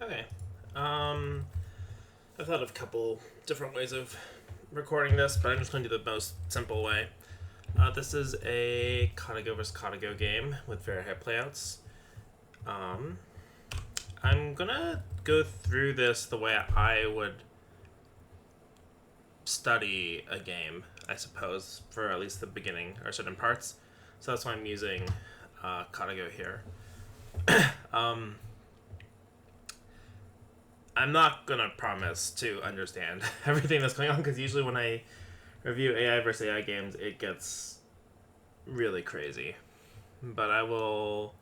Okay. I've thought of a couple different ways of recording this, but I'm just going to do the most simple way. This is a Katago vs. Katago game with very high playouts. I'm gonna go through this the way I would study a game, I suppose, for at least the beginning or certain parts. So that's why I'm using Katago here. um, I'm not gonna promise to understand everything that's going on because usually when I review AI versus AI games, it gets really crazy. But I will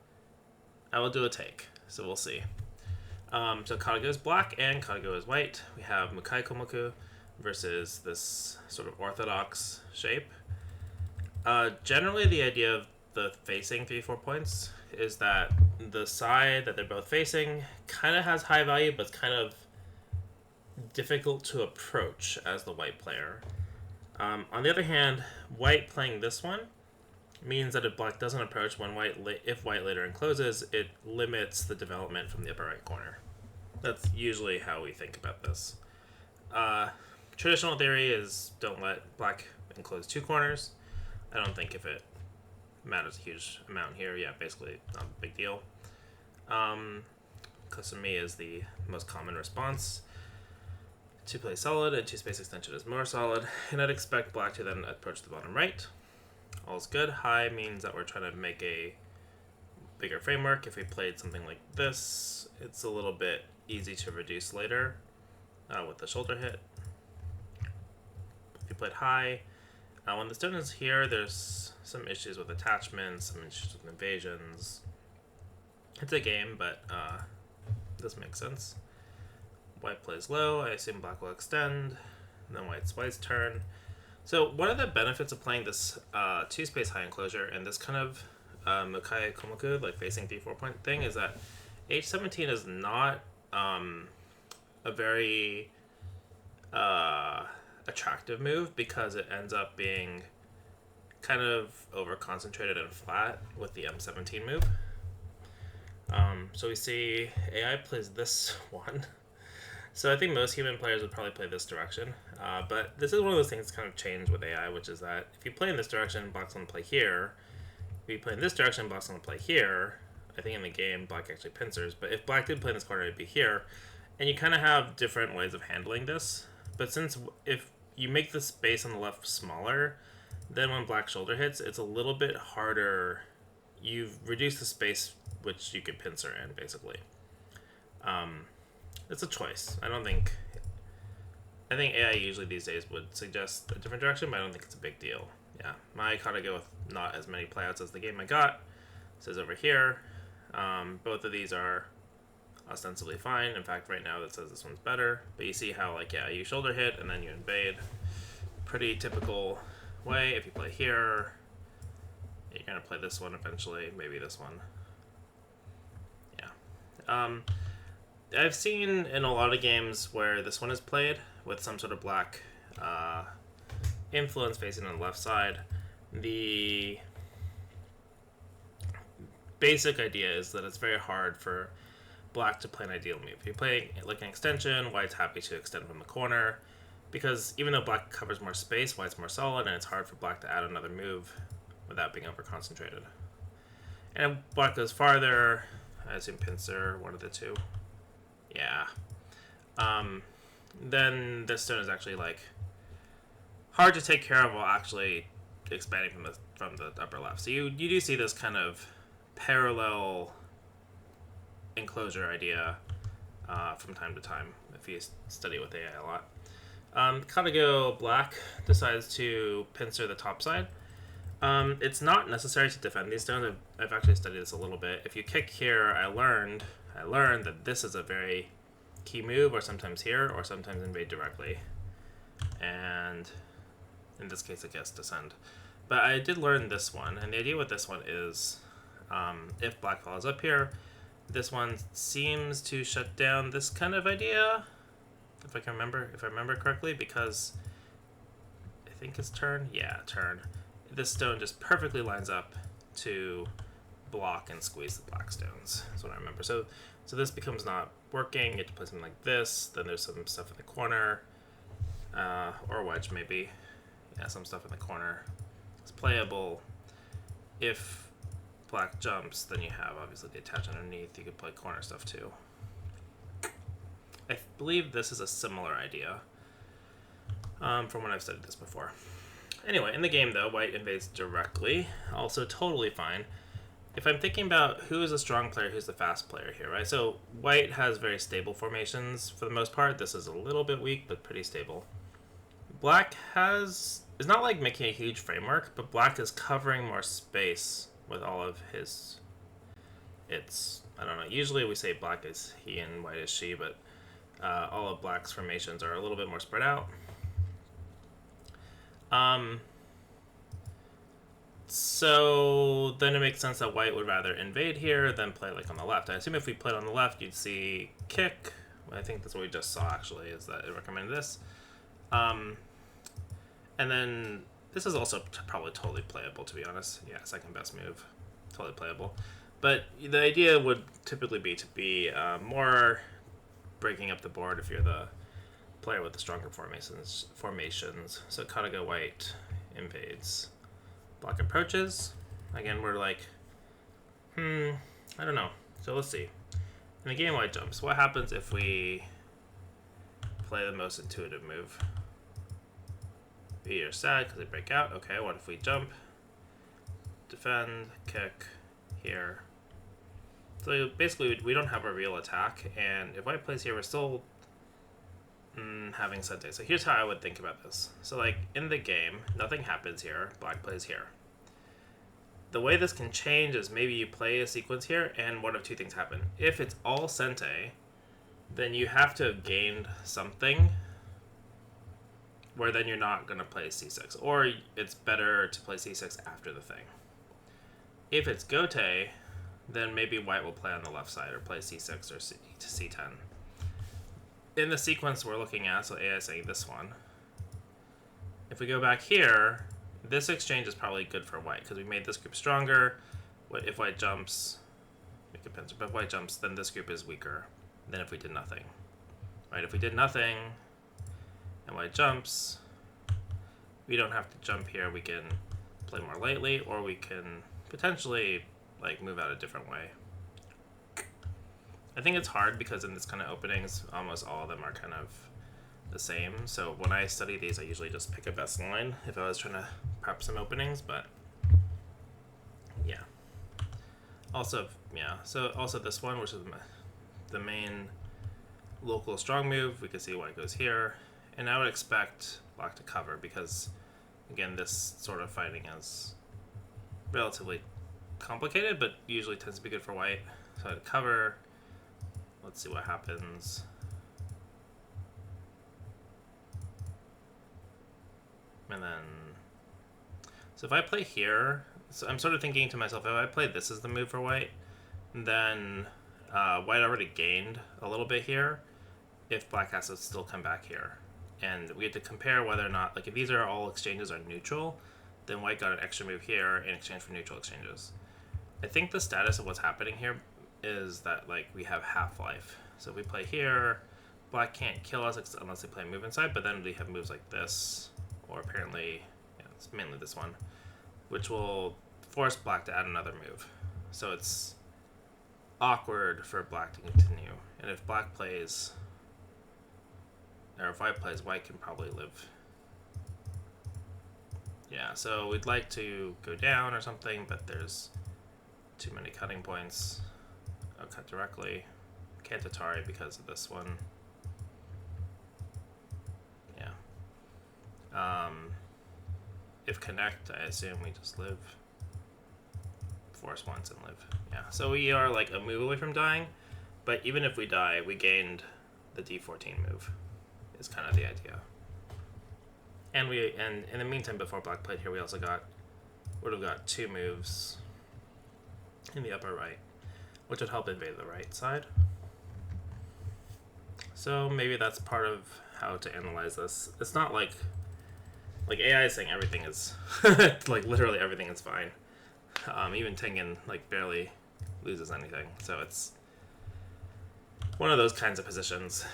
do a take, so we'll see. So Katago is black and Katago is white. We have Mukai Komoku versus this sort of orthodox shape. Generally, the idea of the facing 3-4 points is that the side that they're both facing kind of has high value, but it's kind of difficult to approach as the white player. On the other hand, white playing this one means that if black doesn't approach when if white later encloses, it limits the development from the upper right corner. That's usually how we think about this. Traditional theory is don't let black enclose two corners. I don't think if it matters a huge amount here, yeah, basically not a big deal. Because to me is the most common response. Two play solid and two space extension is more solid, and I'd expect black to then approach the bottom right. All's good. High means that we're trying to make a bigger framework. If we played something like this, it's a little bit easy to reduce later with the shoulder hit. If you played high, when the stone is here, there's some issues with attachments, some issues with invasions. It's a game, but this makes sense. White plays low. I assume black will extend. And then white's turn. So one of the benefits of playing this two-space high enclosure and this kind of Mukai Komoku, like facing 3-4 point thing, is that H17 is not a very attractive move because it ends up being kind of over-concentrated and flat with the M17 move. So we see AI plays this one. So I think most human players would probably play this direction. But this is one of those things that kind of changed with AI, which is that if you play in this direction, black's going to play here. If you play in this direction, black's going to play here. I think in the game, black actually pincers. But if black did play in this corner, it'd be here. And you kind of have different ways of handling this. But since if you make the space on the left smaller, then when black shoulder hits, it's a little bit harder. You've reduced the space which you could pincer in, basically. It's a choice. I think AI usually these days would suggest a different direction, but I don't think it's a big deal. Yeah, my Katago with not as many playouts as the game I got. It says over here. Both of these are ostensibly fine. In fact, right now that says this one's better. But you see how, like, yeah, you shoulder hit and then you invade. Pretty typical way. If you play here, you're going to play this one eventually. Maybe this one. Yeah. I've seen in a lot of games where this one is played with some sort of black influence facing on the left side. The basic idea is that it's very hard for black to play an ideal move. If you play like an extension, white's happy to extend from the corner because even though black covers more space, white's more solid, and it's hard for black to add another move without being over concentrated. And if black goes farther, I assume pincer, one of the two. Yeah. Then this stone is actually like hard to take care of while actually expanding from the upper left. So you do see this kind of parallel enclosure idea from time to time if you study with AI a lot. Katago black decides to pincer the top side. It's not necessary to defend these stones. I've actually studied this a little bit. If you kick here, I learned that this is a very key move, or sometimes here, or sometimes invade directly. And in this case, I guess descend. But I did learn this one, and the idea with this one is if black follows up here, this one seems to shut down this kind of idea, if I remember correctly, because I think it's turn. Yeah, turn. This stone just perfectly lines up to block and squeeze the black stones. That's what I remember. So this becomes not working. You have to play something like this. Then there's some stuff in the corner, or wedge maybe. Yeah, some stuff in the corner. It's playable. If black jumps, then you have obviously the attach underneath. You could play corner stuff too. I believe this is a similar idea from when I've studied this before. Anyway, in the game though, white invades directly. Also totally fine. If I'm thinking about who is a strong player, who's the fast player here, right? So white has very stable formations for the most part. This is a little bit weak, but pretty stable. Black is not like making a huge framework, but black is covering more space with all of I don't know, usually we say black is he and white is she, but all of black's formations are a little bit more spread out. So then it makes sense that white would rather invade here than play like on the left. I assume if we played on the left, you'd see kick. I think that's what we just saw actually, is that it recommended this. And then this is also probably totally playable, to be honest. Yeah, second best move, totally playable. But the idea would typically be to be more breaking up the board if you're the player with the stronger formations. So Katago white invades. Black approaches. Again, we're like, I don't know. So let's see. In the game, white jumps. What happens if we play the most intuitive move? You're sad because they break out. Okay, what if we jump, defend, kick, here. So basically, we don't have a real attack, and if white plays here, we're still having Sente. So here's how I would think about this. So like in the game, nothing happens here. Black plays here. The way this can change is maybe you play a sequence here, and one of two things happen. If it's all Sente, then you have to have gained something where then you're not going to play C6. Or it's better to play C6 after the thing. If it's Gote, then maybe white will play on the left side or play C6 or C10. In the sequence we're looking at, so AI is saying this one, if we go back here, this exchange is probably good for white because we made this group stronger. If white jumps, but if white jumps, then this group is weaker than if we did nothing. Right? If we did nothing and white jumps, we don't have to jump here. We can play more lightly, or we can potentially like move out a different way. I think it's hard because in this kind of openings, almost all of them are kind of the same. So when I study these, I usually just pick a best line if I was trying to prep some openings, but yeah. Also, yeah, so also this one, which is the main local strong move, we can see white goes here, and I would expect black to cover because, again, this sort of fighting is relatively complicated, but usually tends to be good for white. So I'd cover. Let's see what happens. And then, so if I play here, so I'm sort of thinking to myself, if I play this as the move for white, then white already gained a little bit here if black has to still come back here. And we have to compare whether or not, like if these are all exchanges are neutral, then white got an extra move here in exchange for neutral exchanges. I think the status of what's happening here is that like we have half-life. So if we play here, black can't kill us unless they play a move inside, but then we have moves like this, or apparently, yeah, it's mainly this one, which will force black to add another move. So it's awkward for black to continue. And if black plays, or if white plays, white can probably live. Yeah, so we'd like to go down or something, but there's too many cutting points. I'll cut directly. Can't Atari because of this one. Yeah. If connect, I assume we just live. Force once and live. Yeah, so we are like a move away from dying, but even if we die, we gained the D14 move, is kind of the idea. And in the meantime, before black played here, we also would have got two moves in the upper right, which would help invade the right side. So maybe that's part of how to analyze this. It's not like AI is saying everything is like literally everything is fine. Even Tengen like barely loses anything, so it's one of those kinds of positions.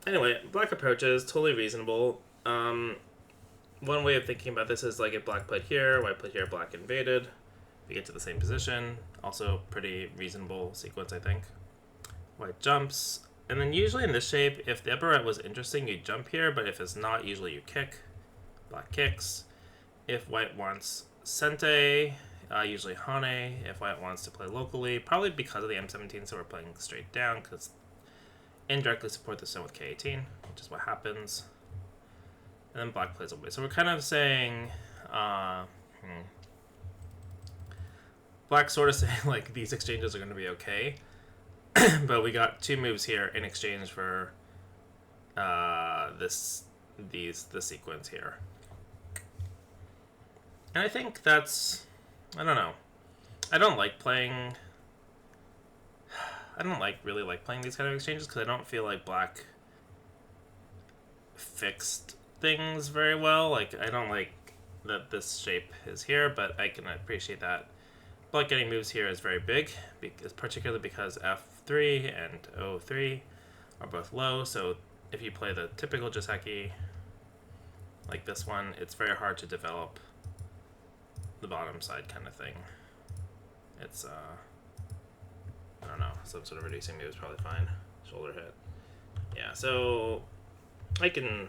Anyway, black approach is totally reasonable. One way of thinking about this is like if black played here, white played here, black invaded. We get to the same position. Also pretty reasonable sequence, I think. White jumps. And then usually in this shape, if the upper right was interesting, you jump here, but if it's not, usually you kick. Black kicks. If white wants Sente, usually Hane. If white wants to play locally, probably because of the M17, so we're playing straight down, because indirectly support the stone with K18, which is what happens. And then black plays away. So we're kind of saying, black sort of saying like these exchanges are going to be okay, but we got two moves here in exchange for this sequence here. And I think that's, I don't know. I don't really like playing these kind of exchanges because I don't feel like black fixed things very well. Like, I don't like that this shape is here, but I can appreciate that black getting moves here is very big, particularly because F3 and O3 are both low, so if you play the typical Joseki, like this one, it's very hard to develop the bottom side kind of thing. It's, I don't know, some sort of reducing move is probably fine. Shoulder hit. Yeah, so I can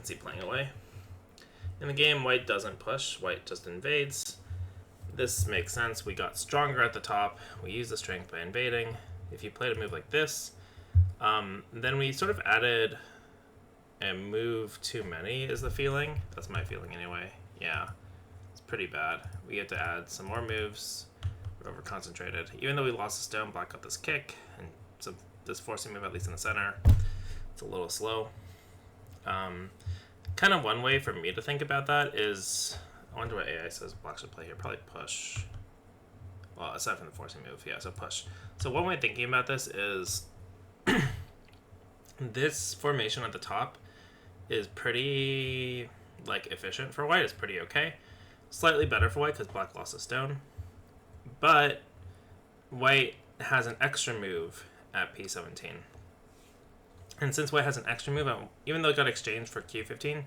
see playing away. In the game, white doesn't push, white just invades. This makes sense. We got stronger at the top. We use the strength by invading. If you played a move like this, then we sort of added a move too many is the feeling. That's my feeling anyway. Yeah, it's pretty bad. We have to add some more moves. We're over-concentrated. Even though we lost the stone, black got this kick, and so this forcing move, at least in the center, it's a little slow. Kind of one way for me to think about that is, I wonder what AI says black should play here. Probably push. Well, aside from the forcing move, yeah, so push. So one way of thinking about this is this formation at the top is pretty, like, efficient for white. It's pretty okay. Slightly better for white because black lost a stone. But white has an extra move at P17. And since white has an extra move, even though it got exchanged for Q15,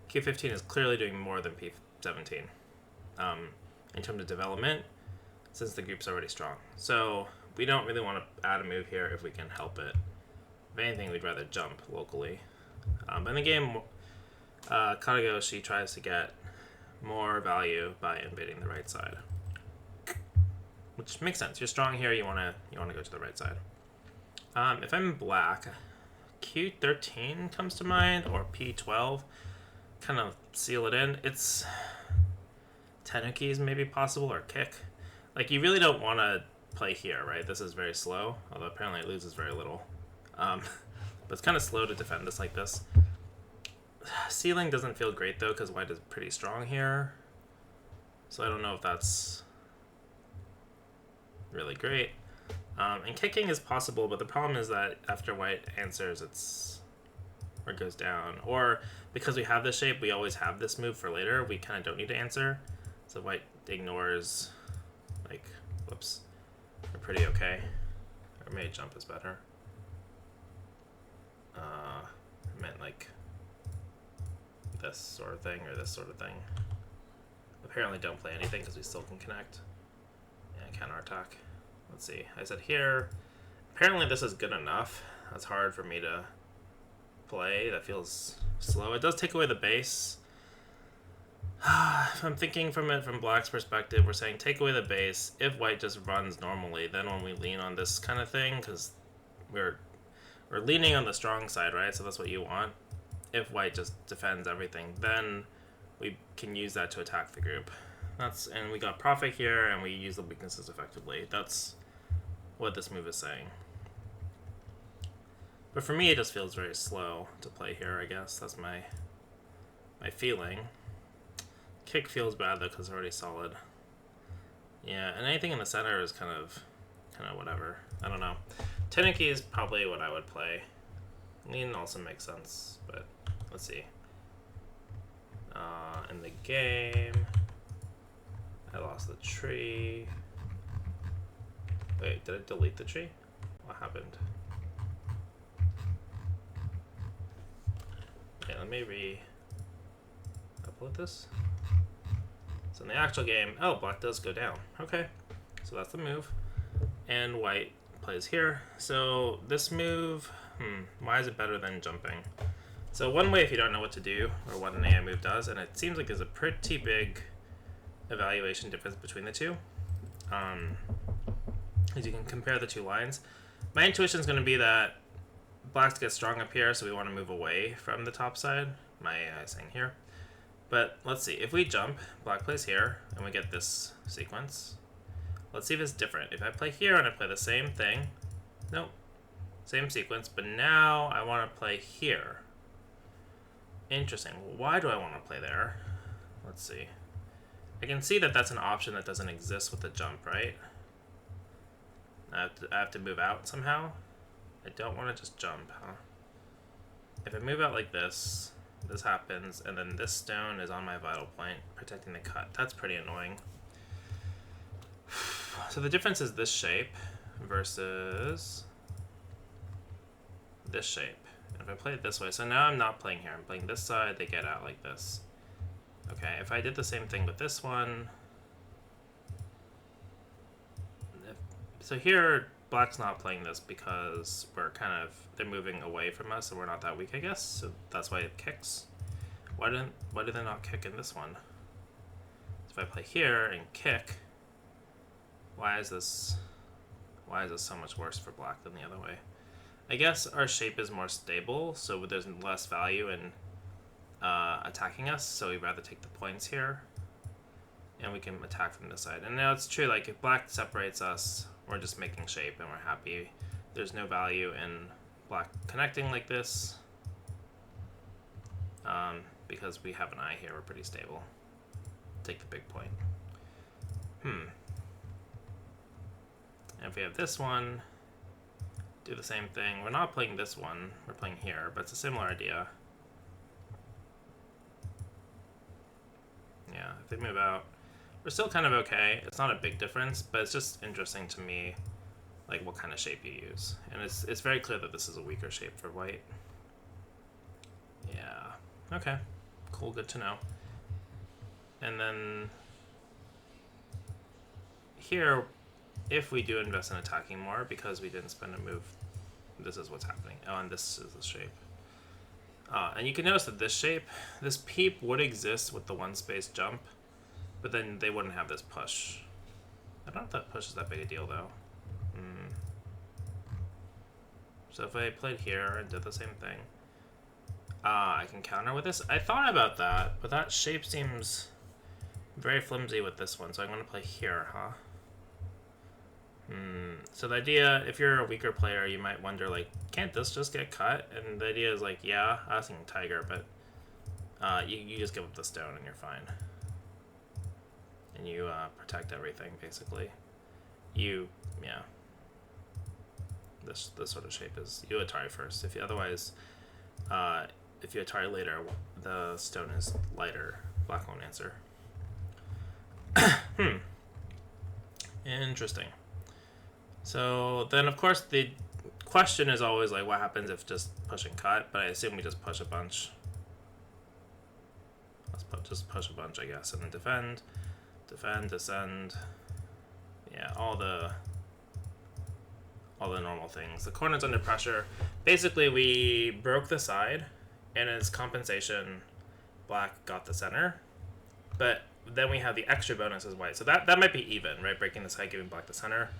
Q15 is clearly doing more than P17 in terms of development, since the group's already strong. So we don't really want to add a move here if we can help it. If anything, we'd rather jump locally. In the game, Katago, she tries to get more value by invading the right side, which makes sense. You're strong here. You want to go to the right side. If I'm black, Q13 comes to mind, or P12, kind of seal it in. It's Tenukis maybe possible, or kick. Like, you really don't want to play here, right? This is very slow, although apparently it loses very little. But it's kind of slow to defend this like this. Sealing doesn't feel great, though, because white is pretty strong here. So I don't know if that's really great. And kicking is possible, but the problem is that after white answers, it goes down. Or because we have this shape, we always have this move for later. We kind of don't need to answer. So white ignores, like, whoops, we're pretty okay. Or maybe jump is better. I meant like this sort of thing or this sort of thing. Apparently don't play anything because we still can connect. And counterattack. Let's see. I said here. Apparently this is good enough. That's hard for me to play. That feels slow. It does take away the base. If I'm thinking from black's perspective, we're saying take away the base. If white just runs normally, then when we lean on this kind of thing, because we're leaning on the strong side, right? So that's what you want. If white just defends everything, then we can use that to attack the group. And we got profit here, and we use the weaknesses effectively. That's what this move is saying. But for me, it just feels very slow to play here, I guess. That's my feeling. Kick feels bad, though, because it's already solid. Yeah, and anything in the center is kind of whatever. I don't know. Tenuki is probably what I would play. Lean also makes sense, but let's see. In the game, I lost the tree. Wait, did I delete the tree? What happened? Okay, let me upload this. So in the actual game, oh, black does go down. Okay, so that's the move. And white plays here. So this move, why is it better than jumping? So one way, if you don't know what to do or what an AI move does, and it seems like there's a pretty big evaluation difference between the two, as you can compare the two lines. My intuition is going to be that blacks get strong up here, so we want to move away from the top side. My AI is saying here. But let's see, if we jump, black plays here, and we get this sequence. Let's see if it's different. If I play here and I play the same thing, nope, same sequence, but now I want to play here. Interesting. Why do I want to play there? Let's see. I can see that that's an option that doesn't exist with the jump, right? I have to move out somehow. I don't want to just jump, huh? If I move out like this, this happens, and then this stone is on my vital point, protecting the cut. That's pretty annoying. So the difference is this shape versus this shape. If I play it this way, so now I'm not playing here. I'm playing this side, they get out like this. Okay, if I did the same thing with this one, so here black's not playing this because they're moving away from us and we're not that weak, I guess. So that's why it kicks. Why do they not kick in this one? So if I play here and kick, why is this so much worse for black than the other way? I guess our shape is more stable, so there's less value in attacking us, so we'd rather take the points here. And we can attack from this side. And now it's true, like if black separates us, we're just making shape and we're happy. There's no value in black connecting like this. Because we have an eye here, we're pretty stable. Take the big point. And if we have this one, do the same thing. We're not playing this one, we're playing here, but it's a similar idea. Yeah, if they move out, we're still kind of okay. It's not a big difference, but it's just interesting to me, like what kind of shape you use. And it's very clear that this is a weaker shape for white. Yeah, okay, cool, good to know. And then here, if we do invest in attacking more, because we didn't spend a move, this is what's happening. Oh, and this is the shape. And you can notice that this shape, this peep would exist with the one space jump, but then they wouldn't have this push. I don't know if that push is that big a deal though. So if I played here and did the same thing, I can counter with this. I thought about that, but that shape seems very flimsy with this one, so I'm going to play here, huh? So the idea, if you're a weaker player, you might wonder, like, can't this just get cut? And the idea is like, yeah, I was thinking tiger, but you just give up the stone and you're fine. And you protect everything, basically. Yeah. This sort of shape is, you Atari first. If you Atari later, the stone is lighter. Black won't answer. Interesting. So then, of course, the question is always like, what happens if just push and cut? But I assume we just push a bunch. Let's just push a bunch, I guess, and then defend, descend. Yeah, all the normal things. The corner's under pressure. Basically, we broke the side, and as compensation, black got the center. But then we have the extra bonus as white. So that might be even, right? Breaking the side, giving black the center.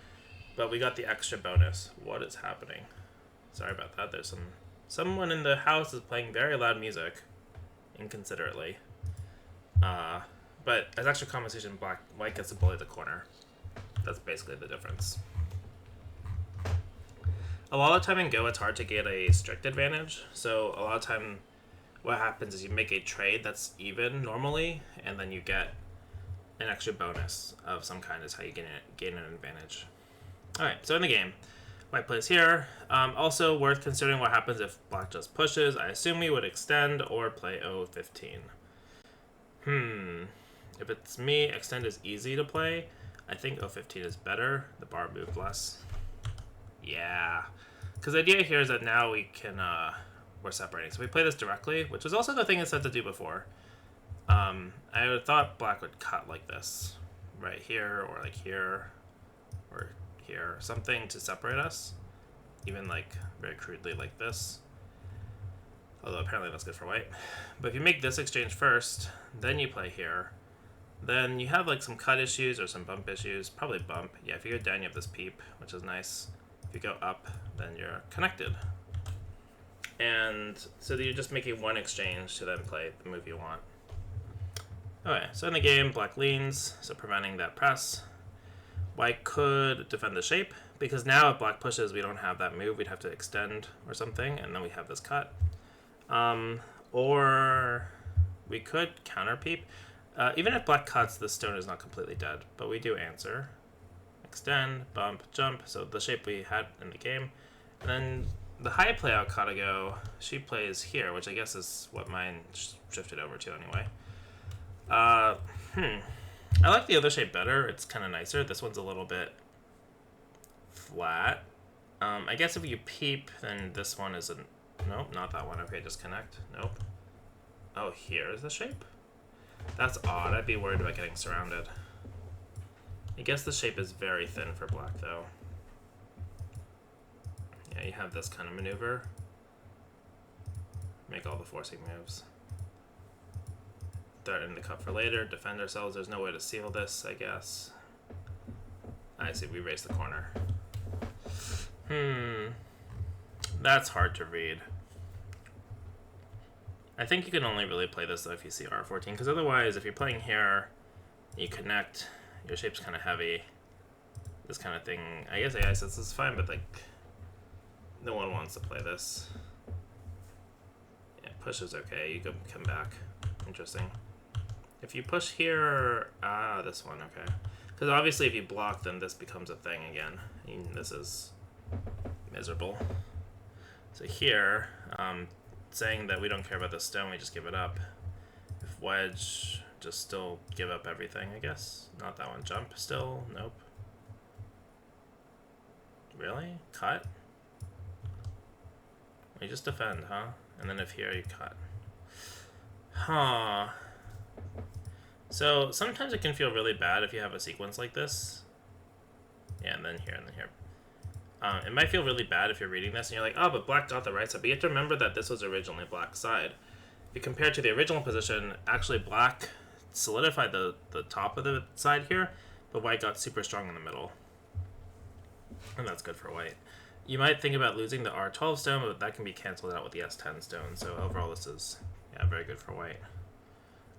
But we got the extra bonus. What is happening? Sorry about that. There's someone in the house is playing very loud music, inconsiderately. But as extra compensation, white gets to bully the corner. That's basically the difference. A lot of the time in Go, it's hard to get a strict advantage. So a lot of time, what happens is you make a trade that's even normally, and then you get an extra bonus of some kind is how you gain an advantage. Alright, so in the game, white plays here. Also worth considering what happens if black just pushes. I assume we would extend or play O15. If it's me, extend is easy to play. I think O15 is better. The bar moved less. Yeah. Because the idea here is that now we can, we're separating. So we play this directly, which was also the thing it said to do before. I thought black would cut like this. Right here, or like here, or here. Something to separate us. Even like very crudely like this. Although apparently that's good for white. But if you make this exchange first, then you play here, then you have like some cut issues or some bump issues. Probably bump. Yeah, if you go down, you have this peep, which is nice. If you go up, then you're connected. And so you're just making one exchange to then play the move you want. Okay, so in the game, black leans, so preventing that press. White could defend the shape, because now if black pushes, we don't have that move. We'd have to extend or something, and then we have this cut. Or we could counter peep. Even if black cuts, the stone is not completely dead, but we do answer. Extend, bump, jump, so the shape we had in the game. And then the high play out Katago, she plays here, which I guess is what mine shifted over to anyway. I like the other shape better. It's kind of nicer. This one's a little bit flat. I guess if you peep, then this one isn't. Nope, not that one. Okay, just connect. Nope. Oh, here is the shape? That's odd. I'd be worried about getting surrounded. I guess the shape is very thin for black, though. Yeah, you have this kind of maneuver. Make all the forcing moves. Threaten the cut for later. Defend ourselves. There's no way to seal this, I guess. I see. We raise the corner. That's hard to read. I think you can only really play this though if you see R14, because otherwise, if you're playing here, you connect, your shape's kind of heavy. This kind of thing. I guess AI says this is fine, but like, no one wants to play this. Yeah, push is okay. You can come back. Interesting. If you push here, this one, okay. Because obviously, if you block, then this becomes a thing again. And this is miserable. So here, saying that we don't care about the stone, we just give it up. If wedge, just still give up everything, I guess. Not that one. Jump still? Nope. Really? Cut? You just defend, huh? And then if here, you cut. Huh. So sometimes it can feel really bad if you have a sequence like this. Yeah, and then here, and then here. It might feel really bad if you're reading this and you're like, oh, but black got the right side. But you have to remember that this was originally black's side. If you compare it to the original position, actually black solidified the top of the side here, but white got super strong in the middle. And that's good for white. You might think about losing the R12 stone, but that can be canceled out with the S10 stone. So overall, this is very good for white.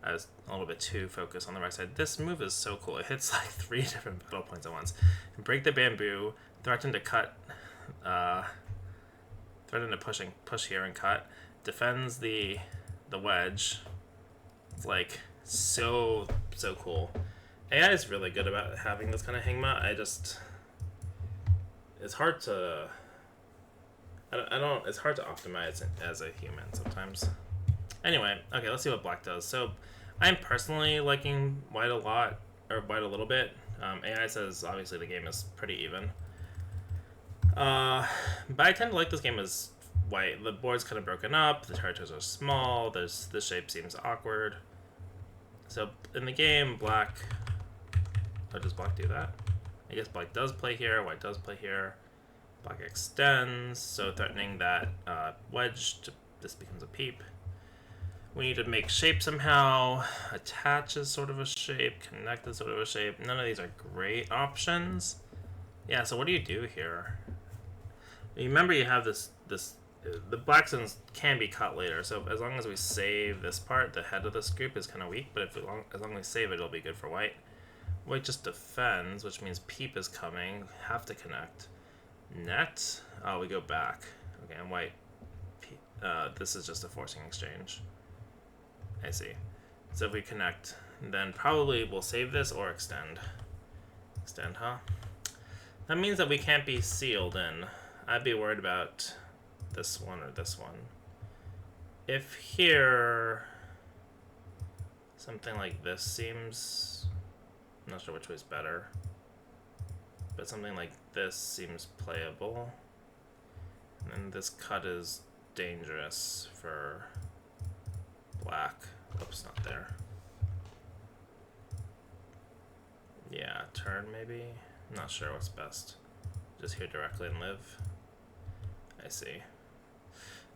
I was a little bit too focused on the right side. This move is so cool. It hits like 3 different battle points at once. Break the bamboo, threaten to cut, threaten to push here and cut. Defends the wedge. It's like so cool. AI is really good about having this kind of hangma. It's hard to. It's hard to optimize as a human sometimes. Anyway, okay, let's see what black does. So, I'm personally liking white a lot, or white a little bit. AI says obviously the game is pretty even. But I tend to like this game as white. The board's kind of broken up. The territories are small. This shape seems awkward. So in the game, black. Oh, does black do that? I guess black does play here. White does play here. Black extends, so threatening that wedge. This becomes a peep. We need to make shape somehow. Attach is sort of a shape. Connect is sort of a shape. None of these are great options. Yeah, so what do you do here? You remember you have this the black stones can be cut later, so as long as we save this part, the head of this group is kind of weak, but as long as we save it, it'll be good for white. White just defends, which means peep is coming. Have to connect. Net. Oh, we go back. Okay, and white. This is just a forcing exchange. I see. So if we connect, then probably we'll save this or extend. Extend, huh? That means that we can't be sealed in. I'd be worried about this one or this one. If here, Something like this seems... I'm not sure which way's better. But something like this seems playable. And this cut is dangerous for black. Oops, not there. Yeah, turn maybe? I'm not sure what's best. Just here directly and live. I see.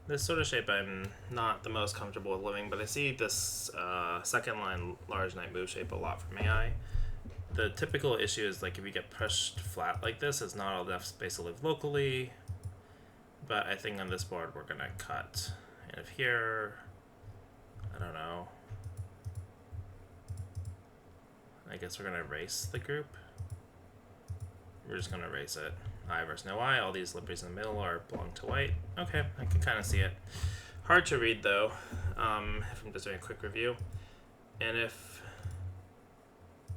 This sort of shape I'm not the most comfortable with living, but I see this second line large knight move shape a lot from AI. The typical issue is like if you get pushed flat like this, it's not enough space to live locally. But I think on this board we're gonna cut. And if here, I don't know. I guess we're gonna erase the group. We're just gonna erase it. I versus no I. All these liberties in the middle are belong to white. Okay, I can kind of see it. Hard to read though, if I'm just doing a quick review. And if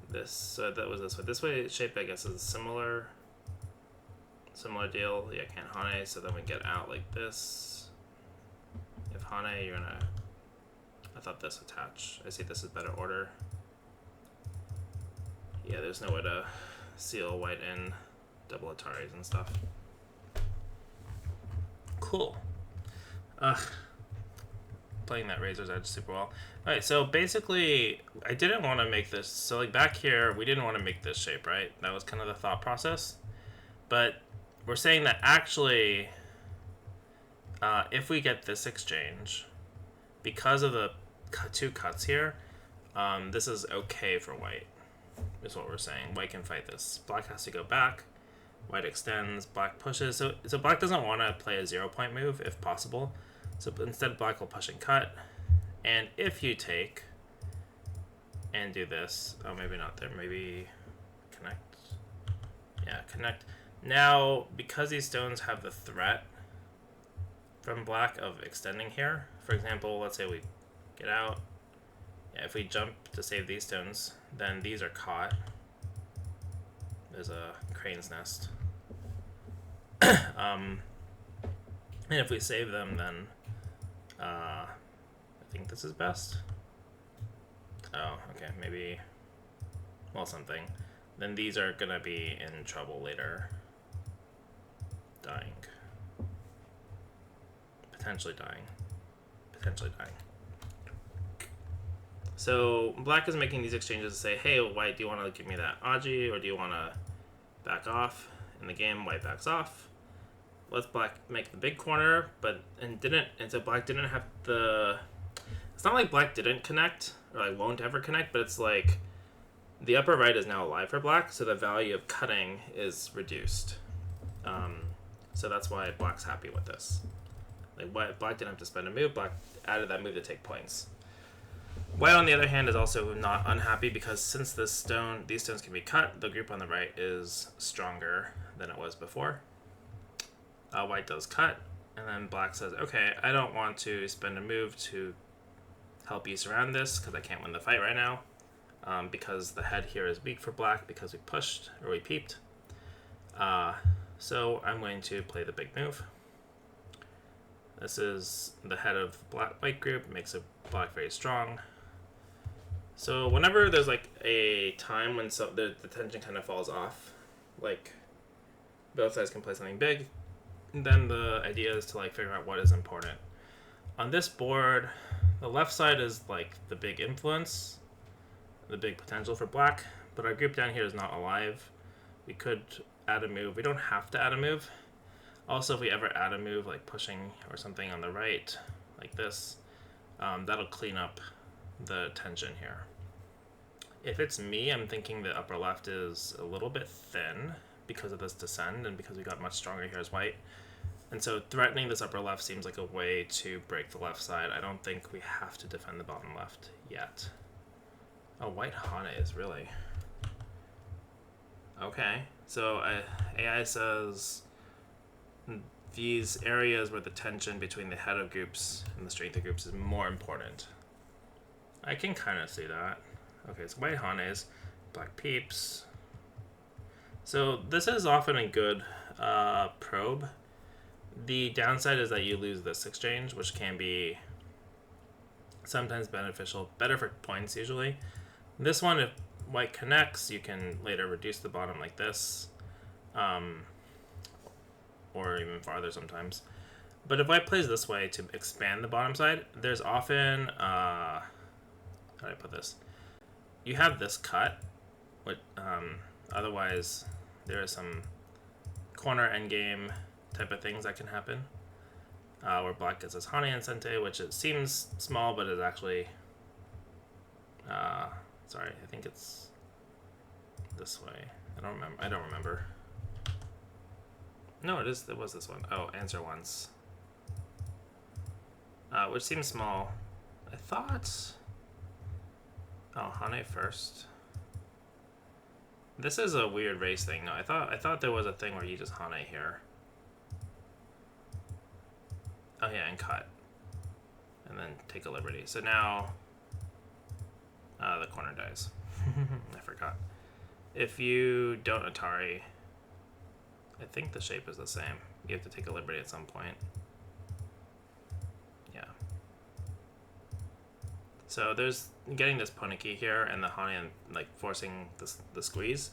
this, that was this way. This way shape, I guess, is a similar deal. Yeah, can't Hane, so then we get out like this. If Hane, you're gonna, I thought this attach. I see this is better order. Yeah, there's no way to seal white in double Ataris and stuff. Cool. Playing that Razor's Edge super well. Alright, so basically, I didn't want to make this, so like back here, we didn't want to make this shape, right? That was kind of the thought process. But we're saying that actually, if we get this exchange, because of the two cuts here, this is okay for white, is what we're saying. White can fight this. Black has to go back. White extends, black pushes. So black doesn't want to play a 0-point move if possible. So instead black will push and cut. And if you take and do this, oh, maybe not there, maybe connect. Yeah, connect. Now, because these stones have the threat from black of extending here, for example, let's say we get out. Yeah, if we jump to save these stones, then these are caught. There's a crane's nest. And if we save them, then I think this is best. Oh, okay, maybe, well, something. Then these are gonna be in trouble later. Dying. Potentially dying. Potentially dying. So black is making these exchanges to say, hey, white, do you want to give me that Aji, or do you want to back off? In the game, white backs off. Let's black make the big corner, and so black didn't have the. It's not like black didn't connect or like won't ever connect, but it's like the upper right is now alive for black, so the value of cutting is reduced. So that's why black's happy with this. Like black didn't have to spend a move. Black added that move to take points. White, on the other hand, is also not unhappy because since these stones can be cut, the group on the right is stronger than it was before. White does cut, and then black says, okay, I don't want to spend a move to help you surround this because I can't win the fight right now, because the head here is weak for black because we pushed, or we peeped. So I'm going to play the big move. This is the head of black-white group, makes a black very strong. So whenever there's like a time when the tension kind of falls off, like both sides can play something big, then the idea is to like figure out what is important. On this board, the left side is like the big influence, the big potential for black, but our group down here is not alive. We could add a move. We don't have to add a move. Also, if we ever add a move like pushing or something on the right, like this, that'll clean up the tension here. If it's me, I'm thinking the upper left is a little bit thin because of this descend and because we got much stronger here as white. And so threatening this upper left seems like a way to break the left side. I don't think we have to defend the bottom left yet. Oh, white Hane is really... Okay, so AI says these areas where the tension between the head of groups and the strength of groups is more important. I can kind of see that. Okay, so white Hanes, black peeps. So this is often a good probe. The downside is that you lose this exchange, which can be Sometimes beneficial, better for points usually. This one, if white connects, you can later reduce the bottom like this, or even farther sometimes. But if white plays this way to expand the bottom side, there's often, how do I put this? You have this cut, but otherwise there is some corner endgame type of things that can happen. Where black gets his Hane and Sente, which it seems small, but is actually, sorry, I think it's this way. I don't remember. No, it was this one. Oh, answer once. Which seems small. I thought, oh, Hane first. This is a weird race thing. No, I thought there was a thing where you just Hane here. Oh yeah, and cut. And then take a liberty. So now the corner dies. I forgot. If you don't Atari, I think the shape is the same. You have to take a liberty at some point. Yeah. So there's getting this Poniki here, and the Hane, like forcing the squeeze,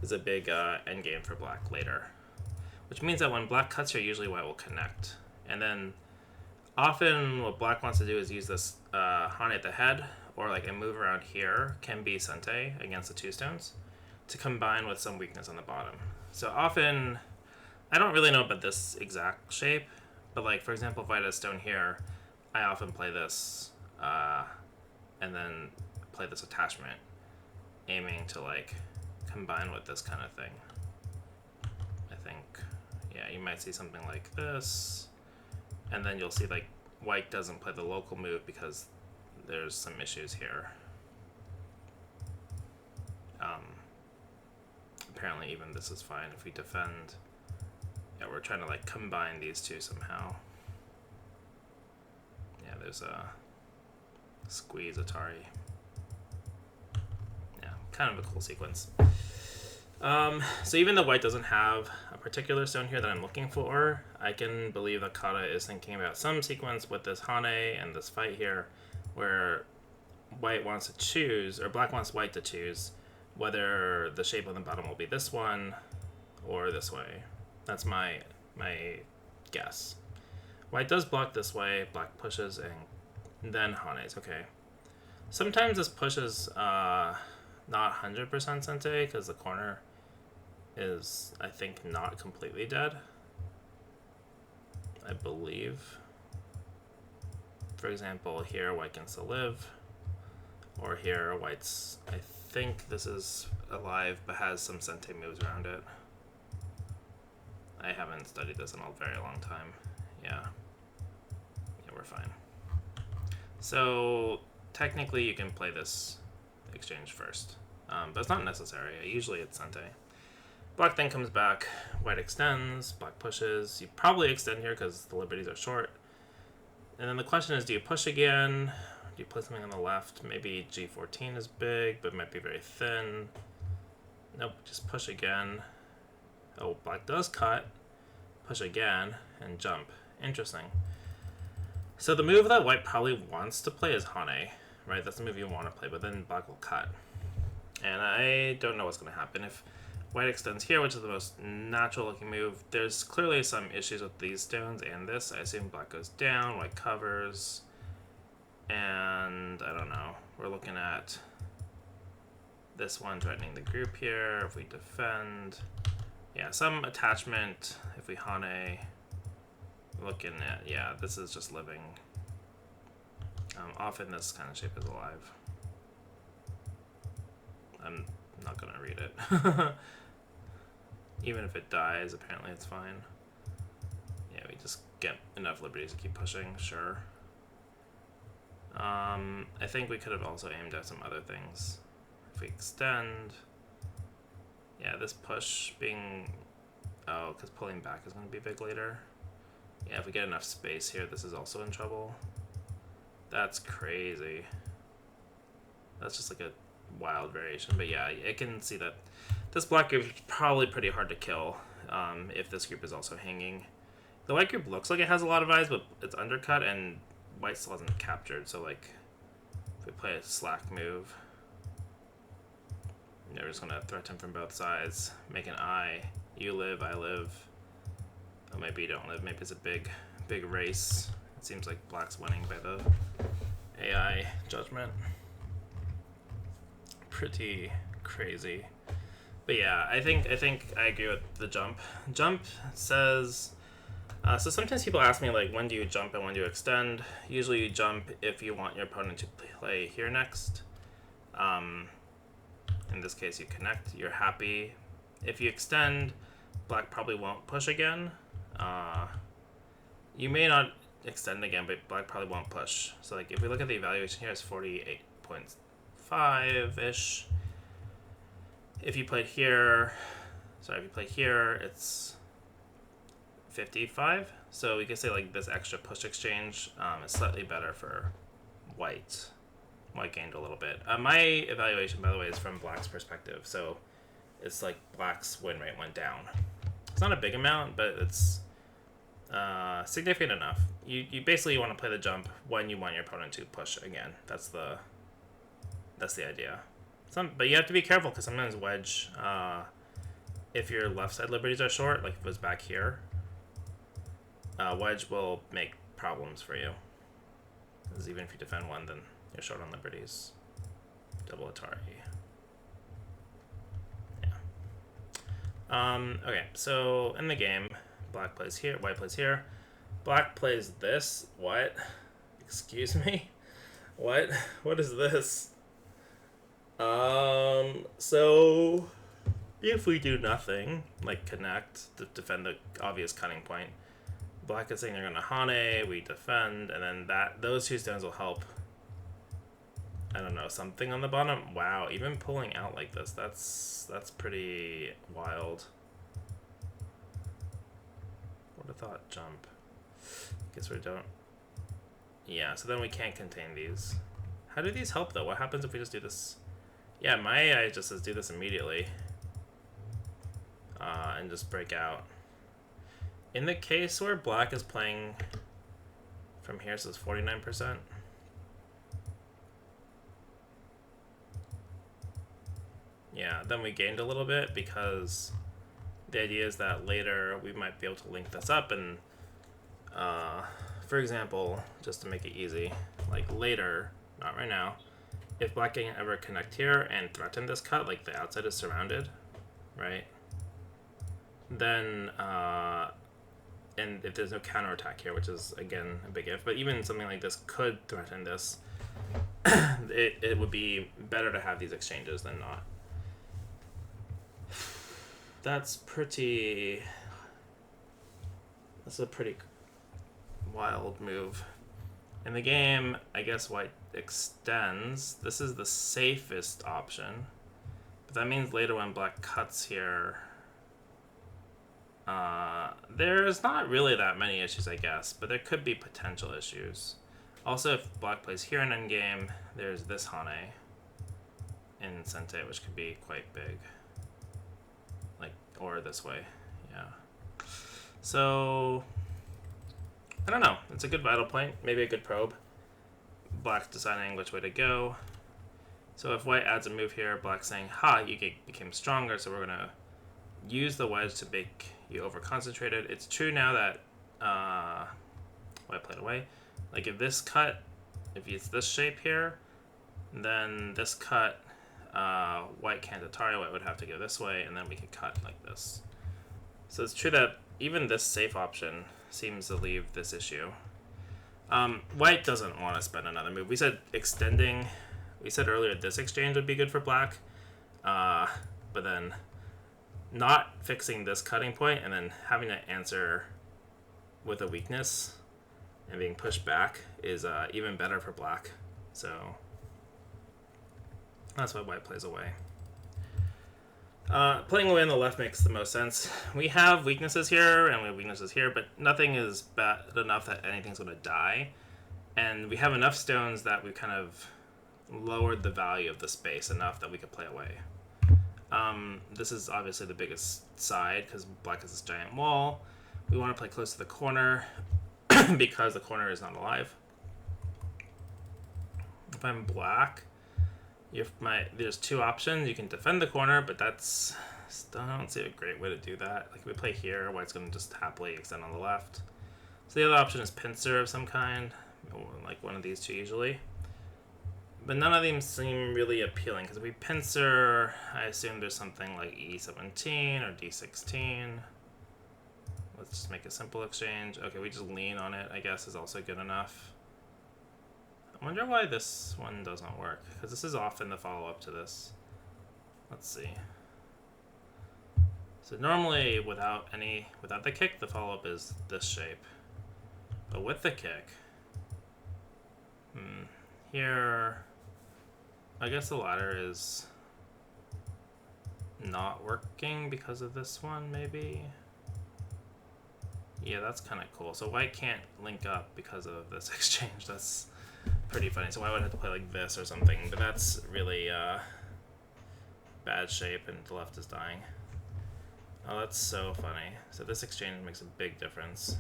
is a big end game for black later. Which means that when black cuts here, usually white will connect. And then often what black wants to do is use this Hane at the head, or like a move around here can be Sente against the two stones, to combine with some weakness on the bottom. So often, I don't really know about this exact shape, but like for example, if I had a stone here, I often play this, and then play this attachment, aiming to like combine with this kind of thing. I think, yeah, you might see something like this, and then you'll see like white doesn't play the local move because there's some issues here. Apparently even this is fine if we defend. Yeah, we're trying to like combine these two somehow. Yeah, there's a squeeze Atari. Yeah, kind of a cool sequence. So even though white doesn't have a particular stone here that I'm looking for, I can believe that Kata is thinking about some sequence with this Hane and this fight here, where white wants to choose, or black wants white to choose, whether the shape on the bottom will be this one or this way. That's my guess. White does block this way, black pushes, and then Hane's. Okay. Sometimes this pushes not 100% Sente, because the corner is, I think, not completely dead. I believe. For example, here white can still live. Or here white's, I think this is alive, but has some Sente moves around it. I haven't studied this in a very long time. Yeah. Yeah, we're fine. So technically you can play this exchange first, but it's not necessary. Usually it's Sente. Black then comes back, white extends, black pushes. You probably extend here because the liberties are short. And then the question is, do you push again? Do you play something on the left? Maybe G14 is big, but might be very thin. Nope, just push again. Oh, black does cut. Push again, and jump. Interesting. So the move that white probably wants to play is Hane, right? That's the move you want to play, but then black will cut. And I don't know what's going to happen. If white extends here, which is the most natural looking move, there's clearly some issues with these stones and this. I assume black goes down, white covers, and I don't know. We're looking at this one threatening the group here. If we defend, yeah, some attachment. If we Hane, looking at, yeah, this is just living. Often this kind of shape is alive. I'm not going to read it. Even if it dies, apparently it's fine. Yeah, we just get enough liberties to keep pushing, sure. I think we could have also aimed at some other things. If we extend, yeah, this push being, oh, because pulling back is going to be big later. Yeah, if we get enough space here, this is also in trouble. That's crazy. That's just like a wild variation, but yeah, I can see that this black group is probably pretty hard to kill if this group is also hanging. The white group looks like it has a lot of eyes, but it's undercut, and white still hasn't captured, so like we play a slack move, we're just gonna threaten from both sides. Make an I. You live, I live. Oh, maybe you don't live. Maybe it's a big race. It seems like black's winning by the AI judgment. Pretty crazy. But yeah, I think I agree with the jump. Jump says, so sometimes people ask me, like, when do you jump and when do you extend? Usually you jump if you want your opponent to play here next. In this case, you connect, you're happy. If you extend, black probably won't push again. You may not extend again, but black probably won't push. So like, if we look at the evaluation here, it's 48.5-ish. If you played here, it's 55. So we could say like this extra push exchange is slightly better for white. White gained a little bit. My evaluation, by the way, is from black's perspective. So it's like black's win rate went down. It's not a big amount, but it's significant enough. You basically want to play the jump when you want your opponent to push again. That's the idea. But you have to be careful because sometimes wedge, if your left side liberties are short, like if it was back here, wedge will make problems for you. Because even if you defend one, then you're short on liberties. Double Atari. Yeah. Okay, so in the game, black plays here, white plays here. Black plays this. What? Excuse me? What? What is this? So if we do nothing, like connect to defend the obvious cutting point, black is saying they're gonna Hane, we defend, and then those two stones will help. I don't know, something on the bottom. Wow, even pulling out like this, that's pretty wild. Would have thought jump. Guess we don't. Yeah, so then we can't contain these. How do these help though? What happens if we just do this? Yeah, my AI just says do this immediately. And just break out. In the case where black is playing from here, so it's 49%. Yeah, then we gained a little bit because the idea is that later we might be able to link this up and, for example, just to make it easy, like later, not right now, if black can ever connect here and threaten this cut, like the outside is surrounded, right? Then, and if there's no counterattack here, which is, again, a big if, but even something like this could threaten this, it would be better to have these exchanges than not. That's a pretty wild move. In the game, I guess white extends. This is the safest option. But that means later when black cuts here, there's not really that many issues, I guess, but there could be potential issues. Also, if black plays here in endgame, there's this Hane in Sente, which could be quite big. Like, or this way, yeah. So, I don't know. It's a good vital point, maybe a good probe. Black's deciding which way to go. So if white adds a move here, black's saying, ha, you became stronger, so we're going to use the wedge to make you over-concentrated. It's true now that white played away. Like if this cut, if it's this shape here, then this cut, white can't Atari, white would have to go this way, and then we could cut like this. So it's true that even this safe option seems to leave this issue. White doesn't want to spend another move. We said extending, we said earlier this exchange would be good for black, but then not fixing this cutting point and then having to answer with a weakness and being pushed back is even better for black. So that's why white plays away. Playing away on the left makes the most sense. We have weaknesses here and we have weaknesses here, but nothing is bad enough that anything's going to die. And we have enough stones that we kind of lowered the value of the space enough that we could play away. This is obviously the biggest side because black has this giant wall. We want to play close to the corner because the corner is not alive. If I'm black, there's two options. You can defend the corner, but that's still, I don't see a great way to do that. Like if we play here, white's going to just happily extend on the left. So the other option is pincer of some kind, like one of these two usually. But none of them seem really appealing, because if we pincer, I assume there's something like E17 or D16. Let's just make a simple exchange. Okay, we just lean on it, I guess, is also good enough. I wonder why this one doesn't work, because this is often the follow-up to this. Let's see. So normally, without the kick, the follow-up is this shape. But with the kick, here, I guess the ladder is not working because of this one, maybe? Yeah, that's kind of cool. So white can't link up because of this exchange. That's pretty funny. So I would have to play like this or something, but that's really bad shape and the left is dying. Oh, that's so funny. So this exchange makes a big difference.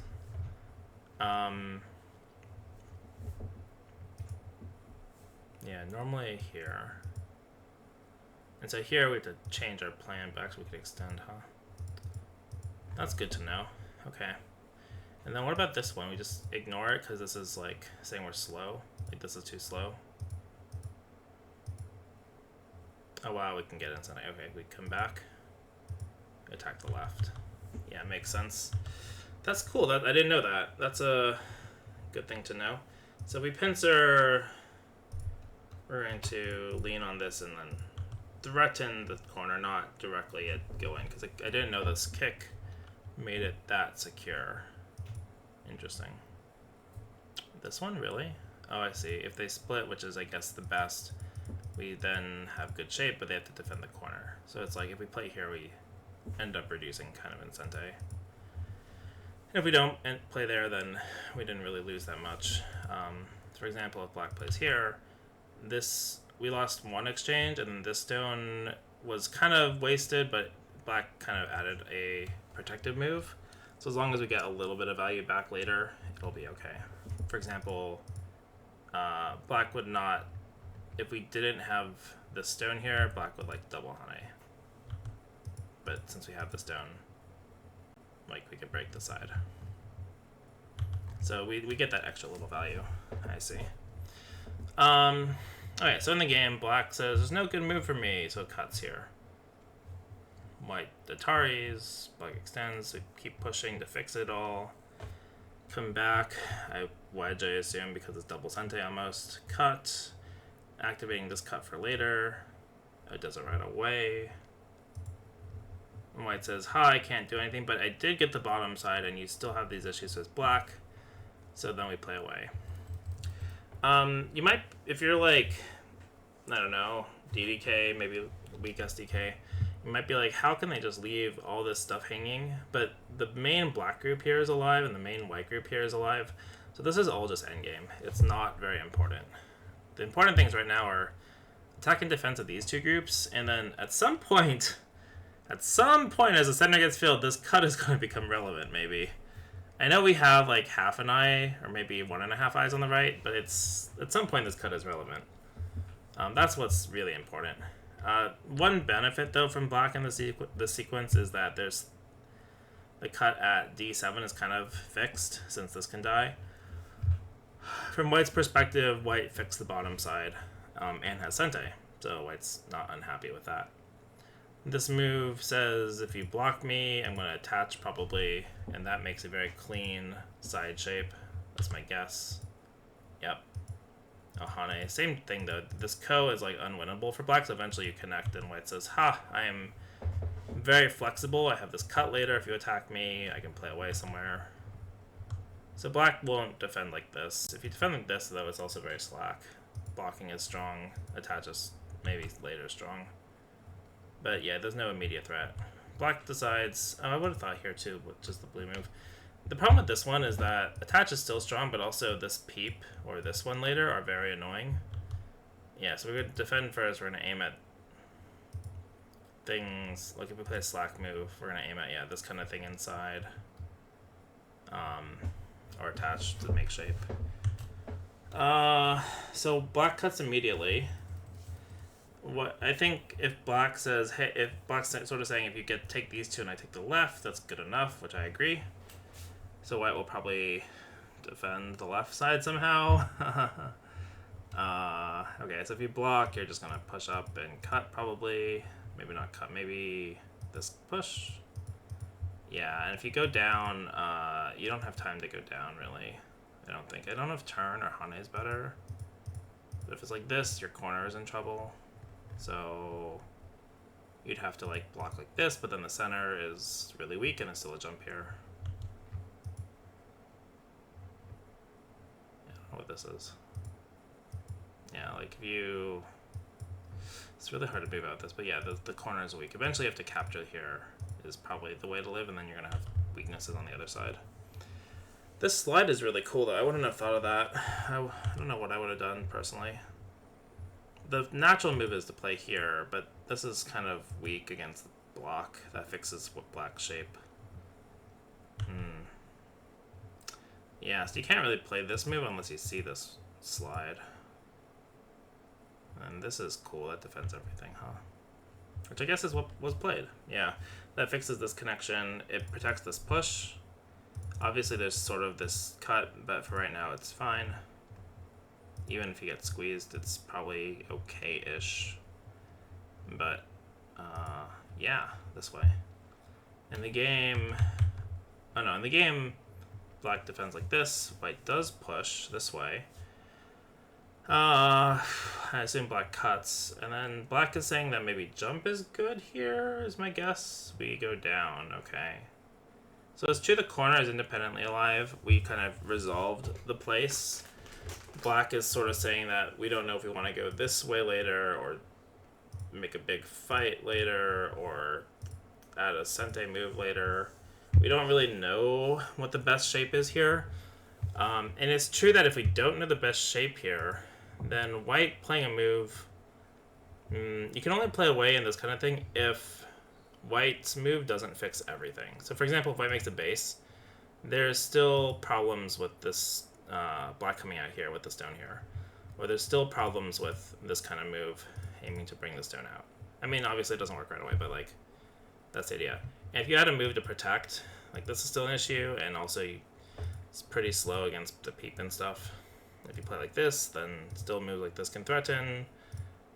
Yeah, normally here. And so here we have to change our plan back so we could extend, huh? That's good to know. Okay. And then what about this one? We just ignore it because this is like saying we're slow. Like this is too slow. Oh wow, we can get inside. Okay, we come back. Attack the left. Yeah, makes sense. That's cool. I didn't know that. That's a good thing to know. So if we pincer, we're going to lean on this and then threaten the corner, not directly go in, because I didn't know this kick made it that secure. Interesting. This one, really? Oh, I see. If they split, which is, I guess, the best, we then have good shape, but they have to defend the corner. So it's like if we play here, we end up reducing kind of incente. If we don't play there, then we didn't really lose that much. For example, if black plays here, we lost one exchange, and this stone was kind of wasted, but black kind of added a protective move. So as long as we get a little bit of value back later, it'll be okay. For example, black would not, if we didn't have this stone here, black would like double honey. But since we have the stone, like we could break the side. So we get that extra little value. I see. Okay, so in the game, black says, there's no good move for me, so it cuts here. White Ataris, black extends, we keep pushing to fix it all. Come back, I wedge, I assume, because it's double sente almost. Cut, activating this cut for later. It does it right away. And white says, hi, I can't do anything, but I did get the bottom side, and you still have these issues with black. So then we play away. You might, if you're like, I don't know, DDK, maybe weak SDK, you might be like, how can they just leave all this stuff hanging? But the main black group here is alive, and the main white group here is alive. So this is all just endgame. It's not very important. The important things right now are attack and defense of these two groups, and then at some point as the center gets filled, this cut is going to become relevant, maybe. I know we have like half an eye, or maybe 1.5 eyes on the right, but it's at some point this cut is relevant. That's what's really important. One benefit, though, from black in the sequence is that there's the cut at D7 is kind of fixed, since this can die. From white's perspective, white fixed the bottom side and has sente, so white's not unhappy with that. This move says if you block me, I'm going to attach probably, and that makes a very clean side shape. That's my guess. Yep. Ohane. Same thing though. This ko is like unwinnable for black, so eventually you connect and white says, ha, I am very flexible. I have this cut later. If you attack me, I can play away somewhere. So black won't defend like this. If you defend like this though, it's also very slack. Blocking is strong, attaches maybe later strong. But yeah, there's no immediate threat. Black decides, I would have thought here too, with just the blue move. The problem with this one is that attach is still strong, but also this peep, or this one later, are very annoying. Yeah, so we're going to defend first, we're going to aim at things, like if we play a slack move, we're going to aim at, yeah, this kind of thing inside. Or attach to make shape. So black cuts immediately. What I think if black says, hey, if black's sort of saying if you take these two and I take the left, that's good enough, which I agree. So white will probably defend the left side somehow. Okay, so if you block, you're just gonna push up and cut probably. Maybe not cut, maybe this push. Yeah, and if you go down, you don't have time to go down really. I don't think. I don't know if turn or Hane is better. But if it's like this, your corner is in trouble. So you'd have to like block like this, but then the center is really weak and it's still a jump here. I don't know what this is. Yeah, like if you... It's really hard to move out this, but yeah, the corner is weak. Eventually you have to capture here is probably the way to live, and then you're going to have weaknesses on the other side. This slide is really cool, though. I wouldn't have thought of that. I don't know what I would have done, personally. The natural move is to play here, but this is kind of weak against the block. That fixes what black shape. Yeah, so you can't really play this move unless you see this slide. And this is cool. That defends everything, huh? Which I guess is what was played. Yeah, that fixes this connection. It protects this push. Obviously, there's sort of this cut, but for right now, it's fine. Even if you get squeezed, it's probably okay-ish. But, yeah, this way. In the game... Oh, no, in the game, black defends like this. White does push this way. I assume black cuts. And then black is saying that maybe jump is good here, is my guess. We go down, okay. So it's true the corner is independently alive. We kind of resolved the place. Black is sort of saying that we don't know if we want to go this way later or make a big fight later or add a Sente move later. We don't really know what the best shape is here. And it's true that if we don't know the best shape here, then white playing a move, you can only play away in this kind of thing if white's move doesn't fix everything. So for example, if white makes a base, there's still problems with this black coming out here with the stone here. Or there's still problems with this kind of move aiming to bring the stone out. I mean, obviously it doesn't work right away, but like, that's the idea. And if you had a move to protect, like this is still an issue, and also it's pretty slow against the peep and stuff. If you play like this, then still moves like this can threaten.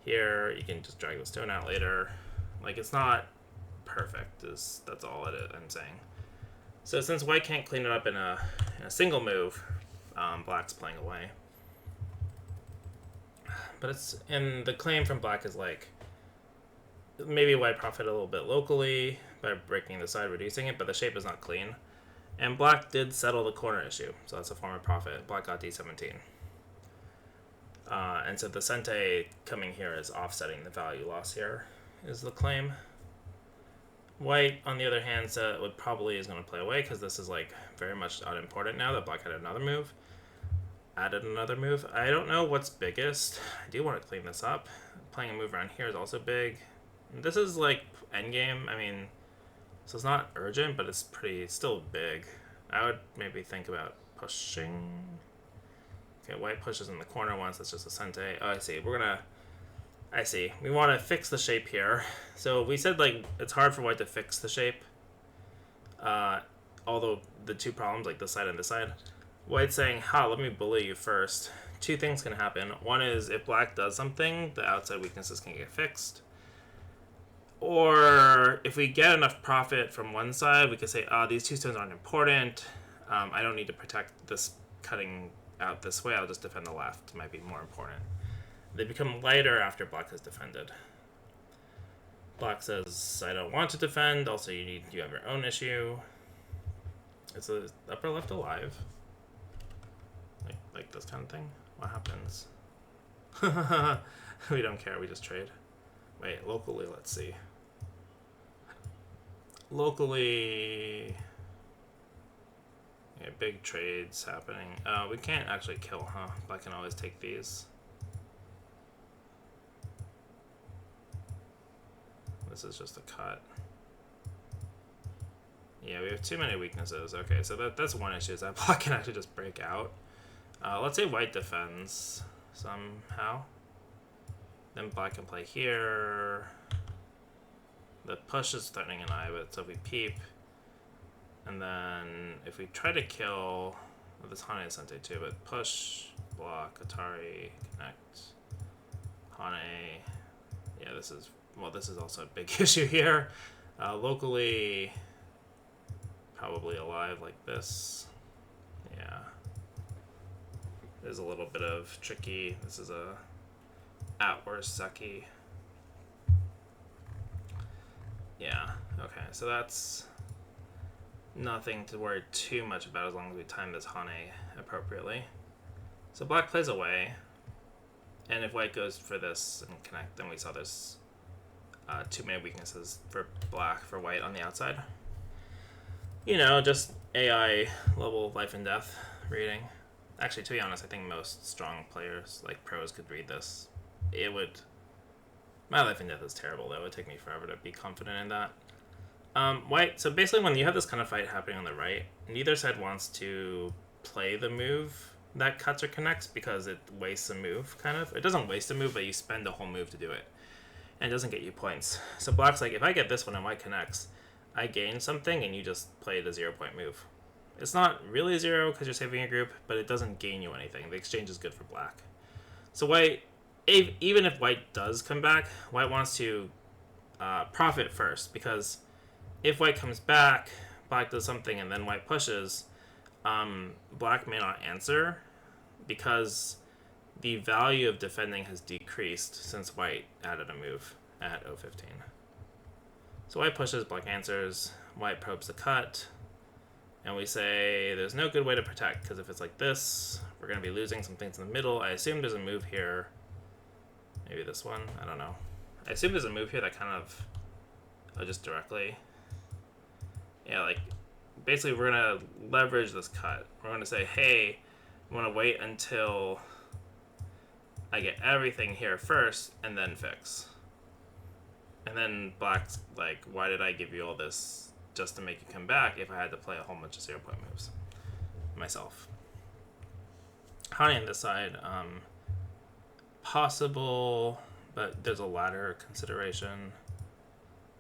Here, you can just drag the stone out later. Like, it's not perfect, that's all it is, I'm saying. So since white can't clean it up in a single move, black's playing away. But it's, and the claim from black is like, maybe white profit a little bit locally by breaking the side, reducing it, but the shape is not clean. And black did settle the corner issue, so that's a form of profit. Black got d17. And so the Sente coming here is offsetting the value loss here, is the claim. White, on the other hand, would probably is going to play away because this is like very much unimportant now that black had another move. Added another move. I don't know what's biggest. I do want to clean this up. Playing a move around here is also big. This is like endgame. I mean, so it's not urgent, but it's still big. I would maybe think about pushing. Okay, white pushes in the corner once. That's just a Sente. Oh, I see. I see. We want to fix the shape here. So we said like it's hard for white to fix the shape. Although the two problems, like this side and this side. White's saying, ha, let me bully you first. Two things can happen. One is if black does something, the outside weaknesses can get fixed. Or if we get enough profit from one side, we could say, these two stones aren't important. I don't need to protect this cutting out this way. I'll just defend the left. It might be more important. They become lighter after black has defended. Black says, I don't want to defend. Also, you have your own issue. Is the upper left alive? Like this kind of thing? What happens? We don't care. We just trade. Wait, locally, let's see. Locally... Yeah, big trades happening. We can't actually kill, huh? Black can always take these. This is just a cut. Yeah, we have too many weaknesses. Okay, so that's one issue, is that black can actually just break out. Let's say white defends somehow. Then black can play here. The push is threatening an eye, but so if we peep, and then if we try to kill, well, this Hane is Sente too, but push, block, Atari, connect, Hane. Yeah, this is also a big issue here. Locally, probably alive like this. Yeah. There's a little bit of tricky. This is a at worst sucky. Yeah, okay, so that's nothing to worry too much about as long as we time this Hane appropriately. So black plays away, and if white goes for this and connect, then we saw there's too many weaknesses for white on the outside. You know, just AI level life and death reading. Actually, to be honest, I think most strong players, like pros, could read this. My life and death is terrible, though. It would take me forever to be confident in that. White, so basically when you have this kind of fight happening on the right, neither side wants to play the move that cuts or connects because it wastes a move, kind of. It doesn't waste a move, but you spend a whole move to do it. And it doesn't get you points. So black's like, if I get this one and white connects, I gain something and you just play the 0-point move. It's not really 0 because you're saving a group, but it doesn't gain you anything. The exchange is good for black. So white, even if white does come back, white wants to profit first, because if white comes back, black does something, and then white pushes, black may not answer because the value of defending has decreased since white added a move at 0-15. So white pushes, black answers, white probes the cut, and we say there's no good way to protect, because if it's like this, we're going to be losing some things in the middle. I assume there's a move here. Maybe this one. I don't know. I assume there's a move here that kind of just directly. Yeah, like basically we're going to leverage this cut. We're going to say, hey, I'm going to wait until I get everything here first and then fix. And then black's like, why did I give you all this just to make you come back if I had to play a whole bunch of 0-point moves myself? Hane on this side, possible, but there's a ladder consideration.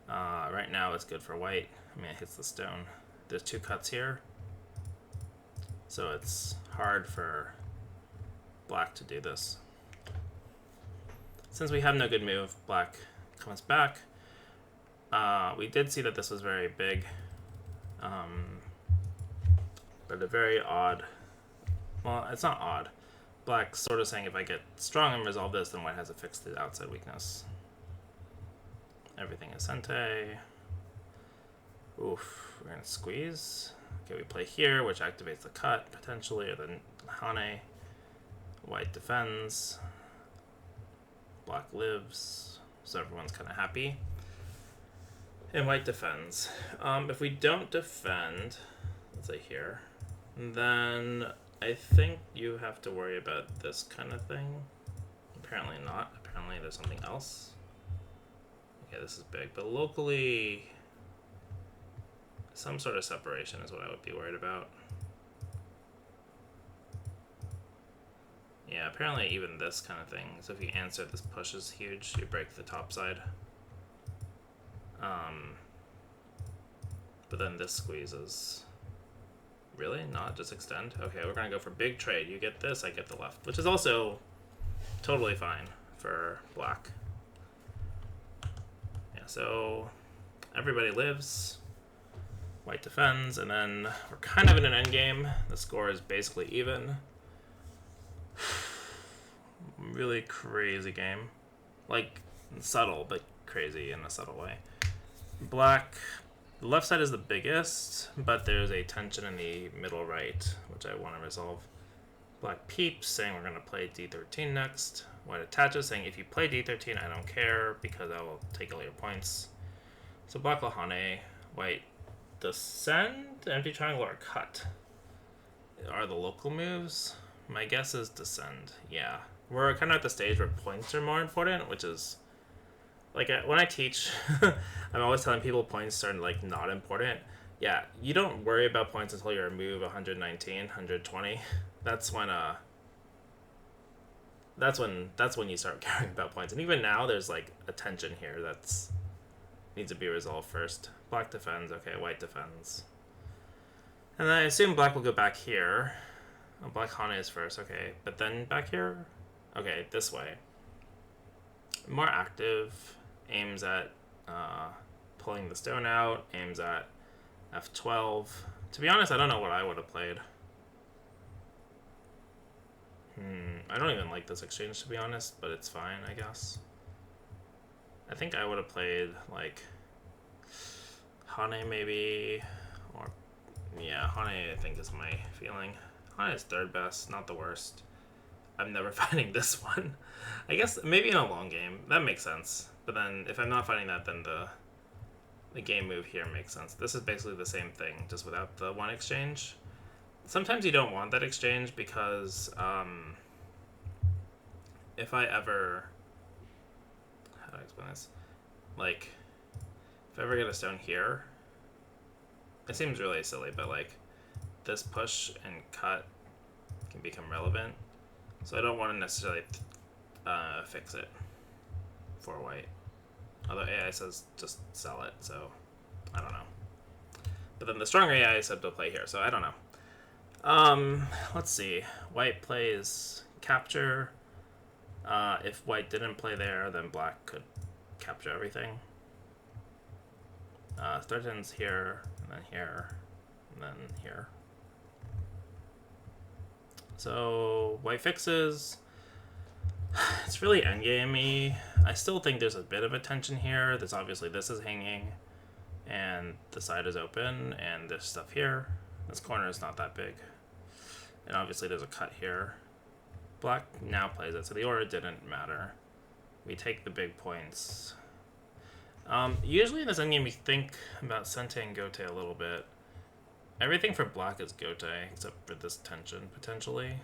Right now it's good for white. I mean, it hits the stone. There's 2 cuts here, so it's hard for black to do this. Since we have no good move, black comes back. We did see that this was very big, but a very odd, well, it's not odd. Black's sort of saying if I get strong and resolve this, then white has to fix the outside weakness. Everything is Sente. Oof, we're gonna squeeze. Okay, we play here, which activates the cut, potentially, or the Hane. White defends. Black lives, so everyone's kind of happy. And white defends. If we don't defend, let's say here, then I think you have to worry about this kind of thing. Apparently not. Apparently there's something else. Okay, this is big. But locally, some sort of separation is what I would be worried about. Yeah, apparently even this kind of thing. So if you answer, this push is huge. You break the top side. But then this squeezes. Really? Not just extend? Okay, we're gonna go for big trade. You get this, I get the left. Which is also totally fine for black. Yeah, so everybody lives. White defends, and then we're kind of in an endgame. The score is basically even. Really crazy game. Like, subtle, but crazy in a subtle way. Black, the left side is the biggest, but there's a tension in the middle right, which I want to resolve. Black peeps, saying we're going to play d13 next. White attaches, saying if you play d13, I don't care, because I will take all your points. So black will Hane, white descend, empty triangle, or cut are the local moves. My guess is descend. Yeah, we're kind of at the stage where points are more important, which is like when I teach, I'm always telling people points are like not important. Yeah, you don't worry about points until you're a move 119, 120. That's when that's when you start caring about points. And even now, there's like a tension here that's needs to be resolved first. Black defends. Okay, white defends. And then I assume black will go back here. Oh, black Hane is first. Okay, but then back here. Okay, this way. More active. Aims at pulling the stone out. Aims at f12. To be honest, I don't know what I would have played. I don't even like this exchange, to be honest, but it's fine, I guess. I think I would have played, like, Hane maybe, or, yeah, Hane I think is my feeling. Hane is third best, not the worst. I'm never fighting this one. I guess maybe in a long game, that makes sense. But then, if I'm not fighting that, then the game move here makes sense. This is basically the same thing, just without the one exchange. Sometimes you don't want that exchange because if I ever, how do I explain this? Like, if I ever get a stone here, it seems really silly, but like this push and cut can become relevant. So I don't want to necessarily fix it for white. Although AI says just sell it, so I don't know. But then the stronger AI said to play here, so I don't know. Let's see. White plays capture. If white didn't play there, then black could capture everything. Threatens here, and then here, and then here. So white fixes. It's really endgame-y. I still think there's a bit of a tension here. There's obviously this is hanging, and the side is open, and there's stuff here. This corner is not that big. And obviously there's a cut here. Black now plays it, so the order didn't matter. We take the big points. Usually in this endgame, we think about Sente and Gote a little bit. Everything for black is Gote, except for this tension, potentially.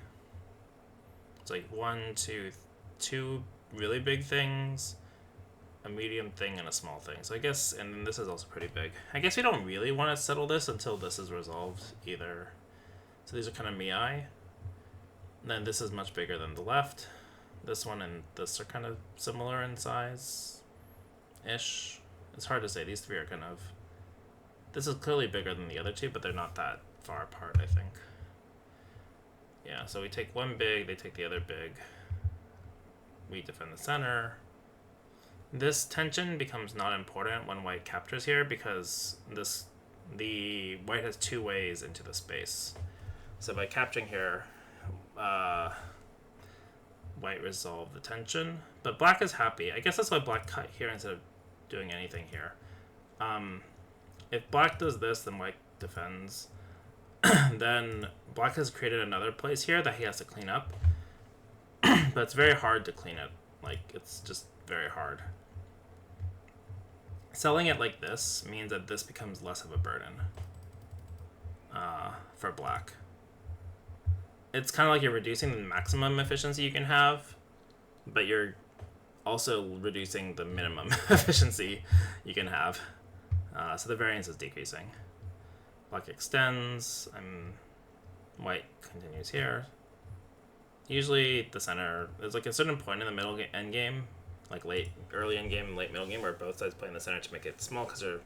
It's like two really big things, a medium thing, and a small thing. So I guess, and then this is also pretty big. I guess we don't really want to settle this until this is resolved either. So these are kind of Miai. And then this is much bigger than the left. This one and this are kind of similar in size-ish. It's hard to say. These three are kind of... This is clearly bigger than the other two, but they're not that far apart, I think. Yeah, so we take one big, they take the other big. We defend the center. This tension becomes not important when white captures here because the white has two ways into the space. So by capturing here, white resolved the tension, but black is happy. I guess that's why black cut here instead of doing anything here. If black does this, then white defends. Then black has created another place here that he has to clean up, but it's very hard to clean it. Like, it's just very hard. Selling it like this means that this becomes less of a burden for black. It's kind of like you're reducing the maximum efficiency you can have, but you're also reducing the minimum efficiency you can have. So the variance is decreasing. Black extends, white continues here. Usually the center, there's like a certain point in the middle end game, like early end game, late middle game, where both sides play in the center to make it small because they're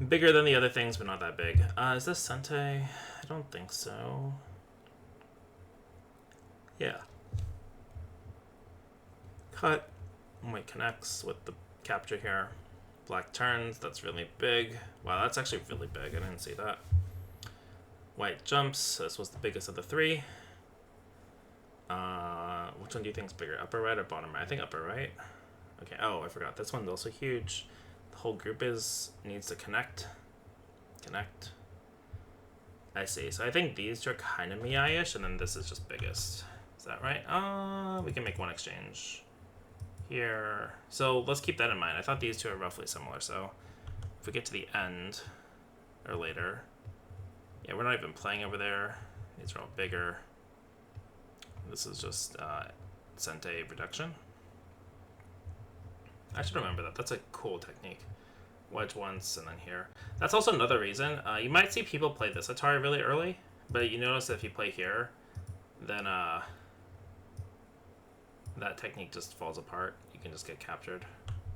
bigger than the other things, but not that big. Is this Sente? I don't think so. Yeah. Cut. White connects with the capture here. Black turns. That's really big. Wow, that's actually really big. I didn't see that. White jumps. This was the biggest of the three. Which one do you think is bigger? Upper right or bottom right? I think upper right. Okay. Oh, I forgot. This one's also huge. The whole group needs to connect. Connect. I see. So I think these two are kind of Miai-ish, and then this is just biggest. Is that right? We can make one exchange here. So let's keep that in mind. I thought these two are roughly similar. So if we get to the end or later, yeah, we're not even playing over there. These are all bigger. This is just Sente reduction. I should remember that. That's a cool technique. Wedge once and then here. That's also another reason. You might see people play this Atari really early, but you notice that if you play here, then that technique just falls apart. You can just get captured.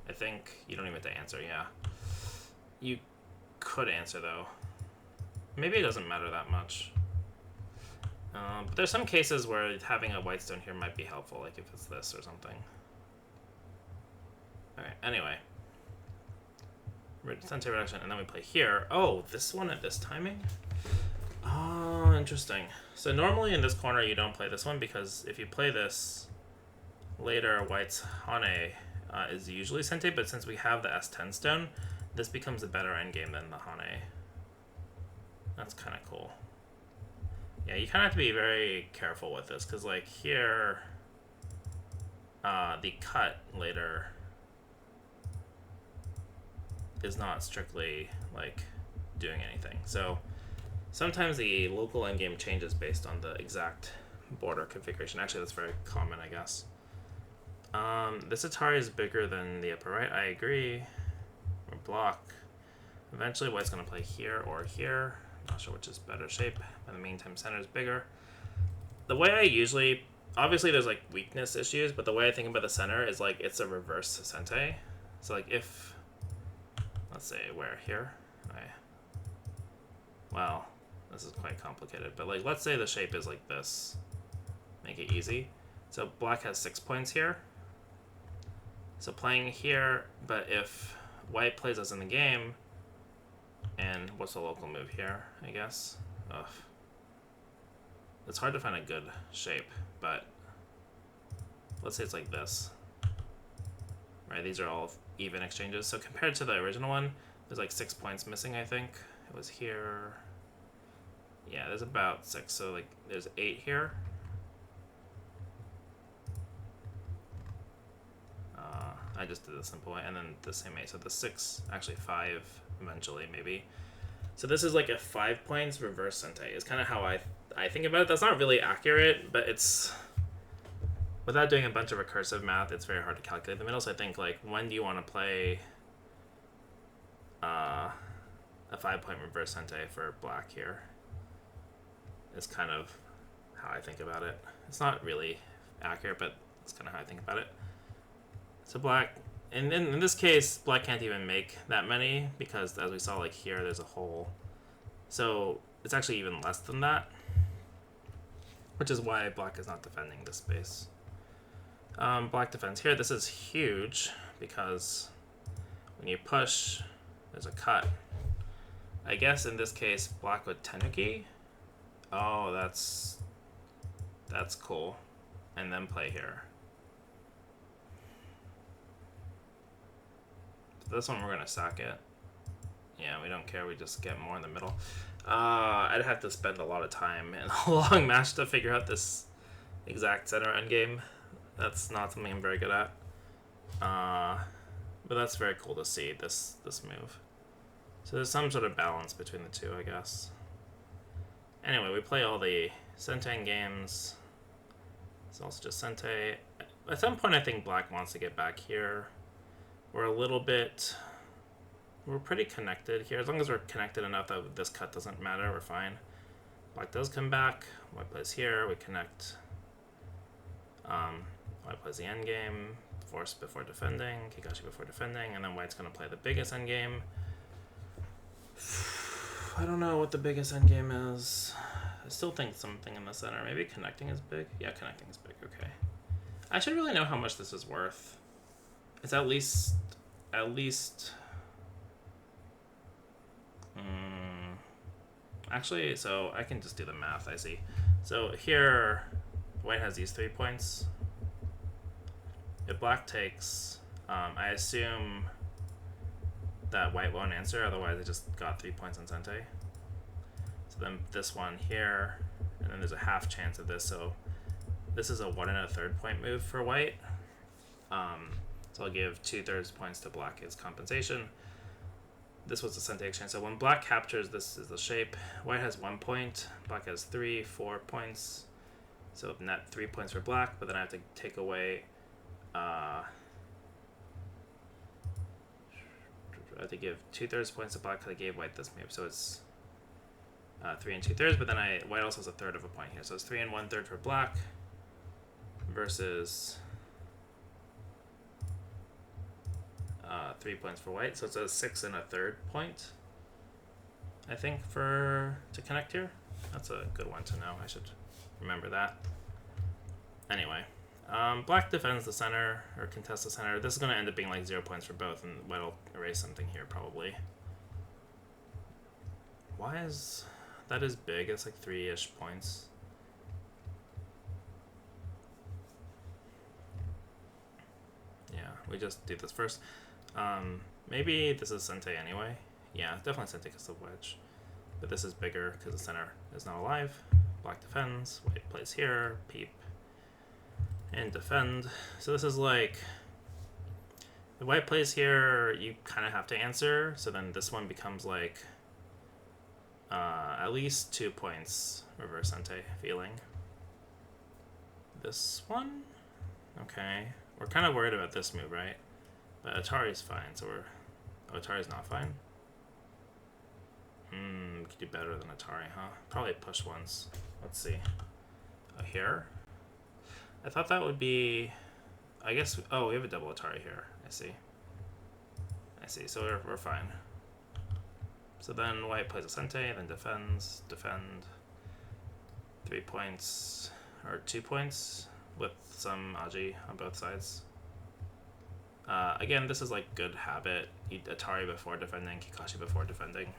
I think you don't even have to answer, yeah. You could answer, though. Maybe it doesn't matter that much. But there's some cases where having a white stone here might be helpful, like if it's this or something. Alright, anyway. Sente reduction, and then we play here. Oh, this one at this timing? Oh, interesting. So normally in this corner you don't play this one, because if you play this later, white's Hane is usually Sente, but since we have the S10 stone, this becomes a better endgame than the Hane. That's kind of cool. Yeah, you kind of have to be very careful with this, because like here, the cut later is not strictly like doing anything. So sometimes the local endgame changes based on the exact border configuration. Actually, that's very common, I guess. This Atari is bigger than the upper right. I agree. Or block. Eventually, white's going to play here or here. Not sure which is better shape. In the meantime, center is bigger. The way I usually... Obviously, there's like weakness issues, but the way I think about the center is like it's a reverse Sente. So like if... Let's say where here? Well, this is quite complicated, but like let's say the shape is like this. Make it easy. So black has 6 points here. So playing here, but if white plays us in the game, and what's the local move here, I guess? Ugh. It's hard to find a good shape, but let's say it's like this. Right, these are all even exchanges. So compared to the original one, there's like 6 points missing, I think. It was here. Yeah, there's about 6. So like there's 8 here. I just did the simple way, and then the same 8. So the 6, actually 5 eventually, maybe. So this is like a 5 points reverse Sente. Is kind of how I think about it. That's not really accurate, but it's... Without doing a bunch of recursive math, it's very hard to calculate the middle. So I think, like, when do you want to play a 5-point reverse Sente for black here? Is kind of how I think about it. It's not really accurate, but it's kind of how I think about it. So black, and in this case, black can't even make that many, because as we saw, like here, there's a hole. So it's actually even less than that, which is why black is not defending this space. Black defends here. This is huge because when you push, there's a cut. I guess in this case, black would Tenuki. Oh, that's cool. And then play here. So this one we're gonna sack it. Yeah, we don't care. We just get more in the middle. I'd have to spend a lot of time in a long match to figure out this exact center endgame. That's not something I'm very good at. But that's very cool to see, this move. So there's some sort of balance between the two, I guess. Anyway, we play all the Sente games. It's also just Sente. At some point, I think black wants to get back here. We're pretty connected here. As long as we're connected enough that this cut doesn't matter, we're fine. Black does come back. White plays here. We connect. White plays the endgame. Force before defending. Kikashi before defending. And then white's going to play the biggest endgame. I don't know what the biggest endgame is. I still think something in the center. Maybe connecting is big? Yeah, connecting is big. Okay. I should really know how much this is worth. It's at least... Actually, so I can just do the math, I see. So here, white has these 3 points. If black takes, I assume that white won't answer, otherwise I just got 3 points on Sente. So then this one here, and then there's a half chance of this, so this is a 1 1/3 point move for white. So I'll give 2/3 points to black as compensation. This was the Sente exchange. So when black captures, this is the shape. White has 1 point. Black has 3, 4 points. So net 3 points for black, but then I have to take away... I have to give 2/3 points to black because I gave white this move. So it's 3 and 2/3, but then white also has 1/3 of a point here. So it's 3 and 1/3 for black versus 3 points for white, so it's a 6 and a third point, I think, to connect here. That's a good one to know. I should remember that. Anyway, black defends the center, or contests the center. This is going to end up being like 0 points for both, and white will erase something here probably. Why is... that is big. It's like 3-ish points. Yeah, we just do this first. Maybe this is Sente anyway. Yeah, definitely Sente because of wedge. But this is bigger because the center is not alive. Black defends. White plays here. Peep. And defend. So this is like... the white plays here, you kind of have to answer. So then this one becomes like... at least 2 points reverse Sente feeling. This one? Okay. We're kind of worried about this move, right? But Atari's fine, so we're... oh, Atari's not fine? We could do better than Atari, huh? Probably push once. Let's see. Here? I thought that would be... I guess... oh, we have a double Atari here. I see. I see, so we're fine. So then white plays a Sente, then defends, defend. 3 points, or 2 points, with some Aji on both sides. Again, this is like good habit. You Atari before defending, Kikashi before defending.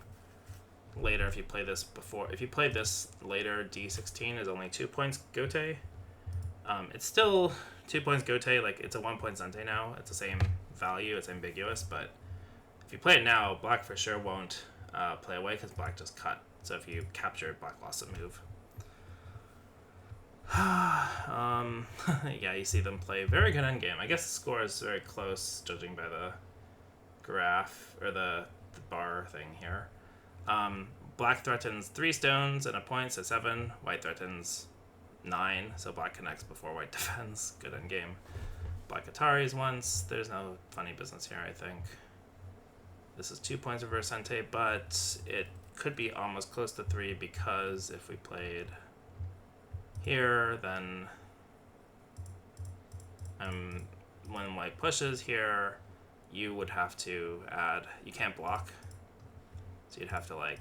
Later, if you play this before, if you play this later, D16 is only 2 points Gote. It's still 2 points Gote, like it's a 1 point Sente now. It's the same value, it's ambiguous, but if you play it now, black for sure won't play away because black just cut. So if you capture, black lost a move. Yeah, you see them play very good endgame. I guess the score is very close, judging by the graph, or the bar thing here. Black threatens 3 stones and a point, so 7. White threatens 9, so black connects before white defends. Good endgame. Black Ataris once. There's no funny business here, I think. This is 2 points reverse Sente, but it could be almost close to 3 because if we played here, then when white pushes here, you would have to add... you can't block, so you'd have to like...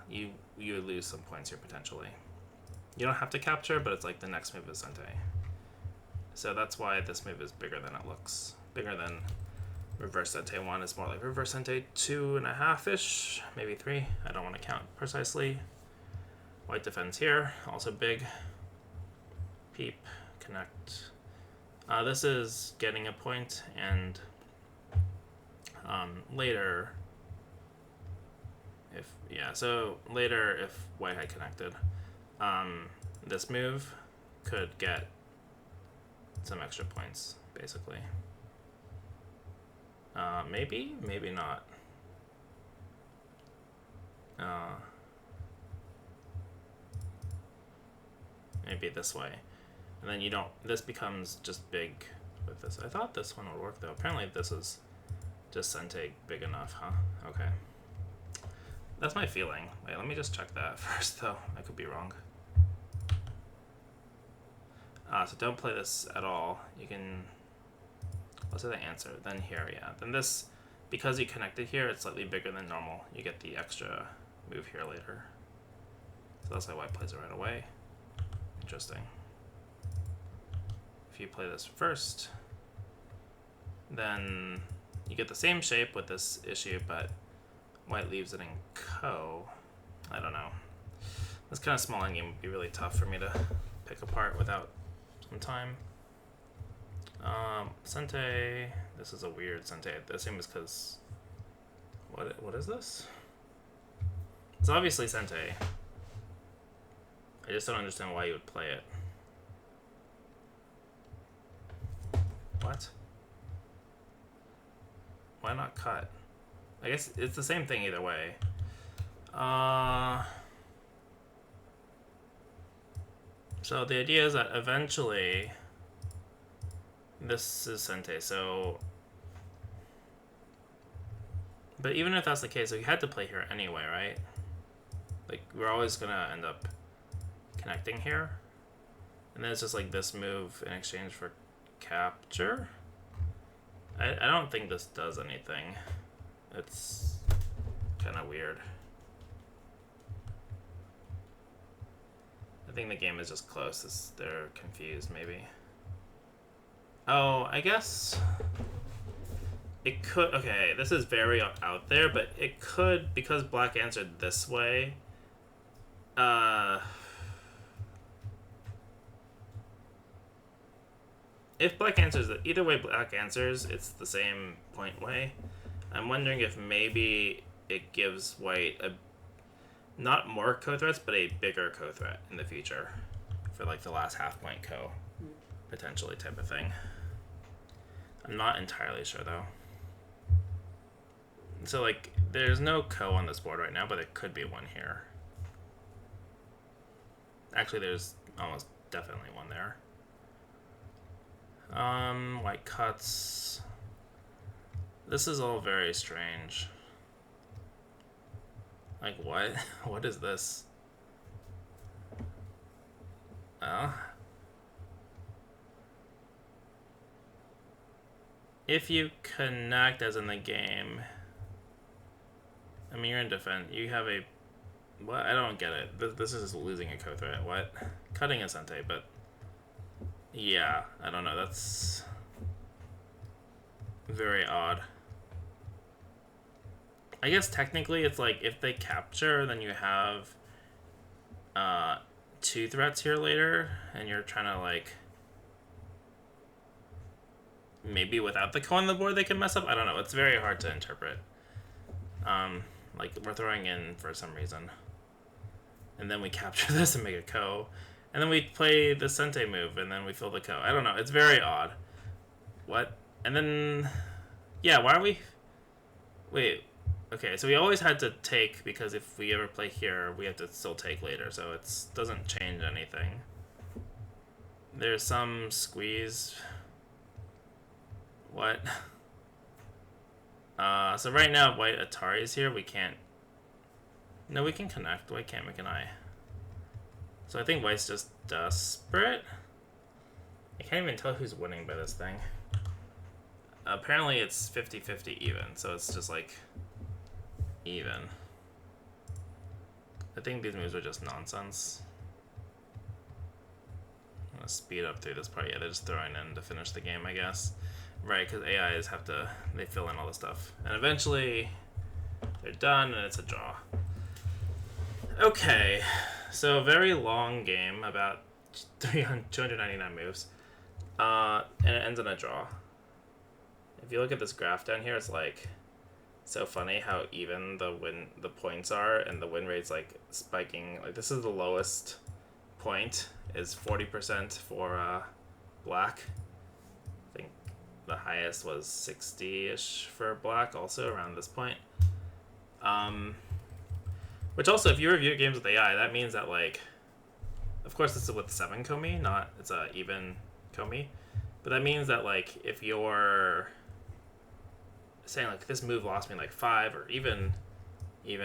you would lose some points here potentially. You don't have to capture, but it's like the next move is Sente. So that's why this move is bigger than it looks. Bigger than reverse Sente 1. It's more like reverse Sente 2.5-ish, maybe 3. I don't want to count precisely. White defends here, also big. Peep, connect. This is getting a point, and later, so later if white had connected, this move could get some extra points, basically. Maybe, maybe not. Maybe this way. And then you don't... this becomes just big with this. I thought this one would work, though. Apparently this is just Sente big enough, huh? Okay. That's my feeling. Wait, let me just check that first, though. I could be wrong. So don't play this at all. You can... let's say the answer. Then here, yeah. Then this, because you connected here, it's slightly bigger than normal. You get the extra move here later. So that's why white plays it right away. Interesting. If you play this first, then you get the same shape with this issue, but white leaves it in ko. I don't know. This kind of small endgame would be really tough for me to pick apart without some time. Sente, this is a weird Sente. I assume it's because, what is this? It's obviously Sente. I just don't understand why you would play it. What? Why not cut? I guess it's the same thing either way. So the idea is that eventually this is Sente, so... but even if that's the case, we had to play here anyway, right? Like, we're always gonna end up connecting here. And then it's just like this move in exchange for capture. I don't think this does anything. It's kind of weird. I think the game is just close. They're confused, maybe. Oh, I guess it could. Okay, this is very out there, but it could, because black answered this way. If black answers either way, black answers, it's the same point way. I'm wondering if maybe it gives white a not more co-threats, but a bigger co-threat in the future for like the last half point co, potentially type of thing. I'm not entirely sure though. So like, there's no co on this board right now, but there could be one here. Actually, there's almost definitely one there. White cuts. This is all very strange. Like, what? What is this? If you connect, as in the game, I mean, you're in defense. You have a... What? I don't get it. This is losing a co-threat. What? Cutting a Sente, but... Yeah, I don't know. That's... very odd. I guess technically it's like, if they capture, then you have... 2 threats here later, and you're trying to, like... Maybe without the co on the board they can mess up? I don't know. It's very hard to interpret. Like, we're throwing in for some reason. And then we capture this and make a ko. And then we play the Sente move, and then we fill the ko. I don't know. It's very odd. What? And then... Yeah, why are we... Wait. Okay, so we always had to take, because if we ever play here, we have to still take later, so it doesn't change anything. There's some squeeze... What? So right now, white Atari is here. We can't... No, we can connect. Why can't we? Can I? So I think white's just desperate. I can't even tell who's winning by this thing. Apparently it's 50-50 even, so it's just like... even. I think these moves are just nonsense. I'm gonna speed up through this part. Yeah, they're just throwing in to finish the game, I guess. Right, because AIs have to, they fill in all the stuff. And eventually, they're done, and it's a draw. Okay, so very long game, about 299 moves. And it ends in a draw. If you look at this graph down here, it's like, so funny how even the points are, and the win rate's like spiking. Like, this is the lowest point, is 40% for black. The highest was 60-ish for black, also around this point. Which also, if you review games with AI, that means that, like, of course this is with 7 Komi, not, it's a even Komi, but that means that, like, if you're saying, like, this move lost me, like, 5, or even, you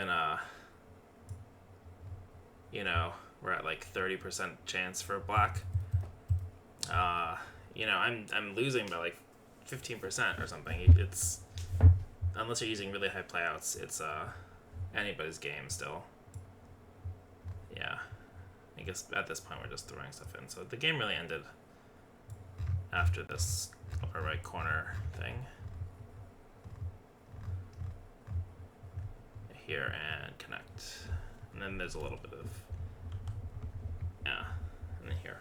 know, we're at, like, 30% chance for black, you know, I'm losing by, like, 15% or something. It's, unless you're using really high playouts, it's anybody's game still. Yeah, I guess at this point we're just throwing stuff in. So the game really ended after this upper right corner thing here, and connect, and then there's a little bit of, yeah, and then here.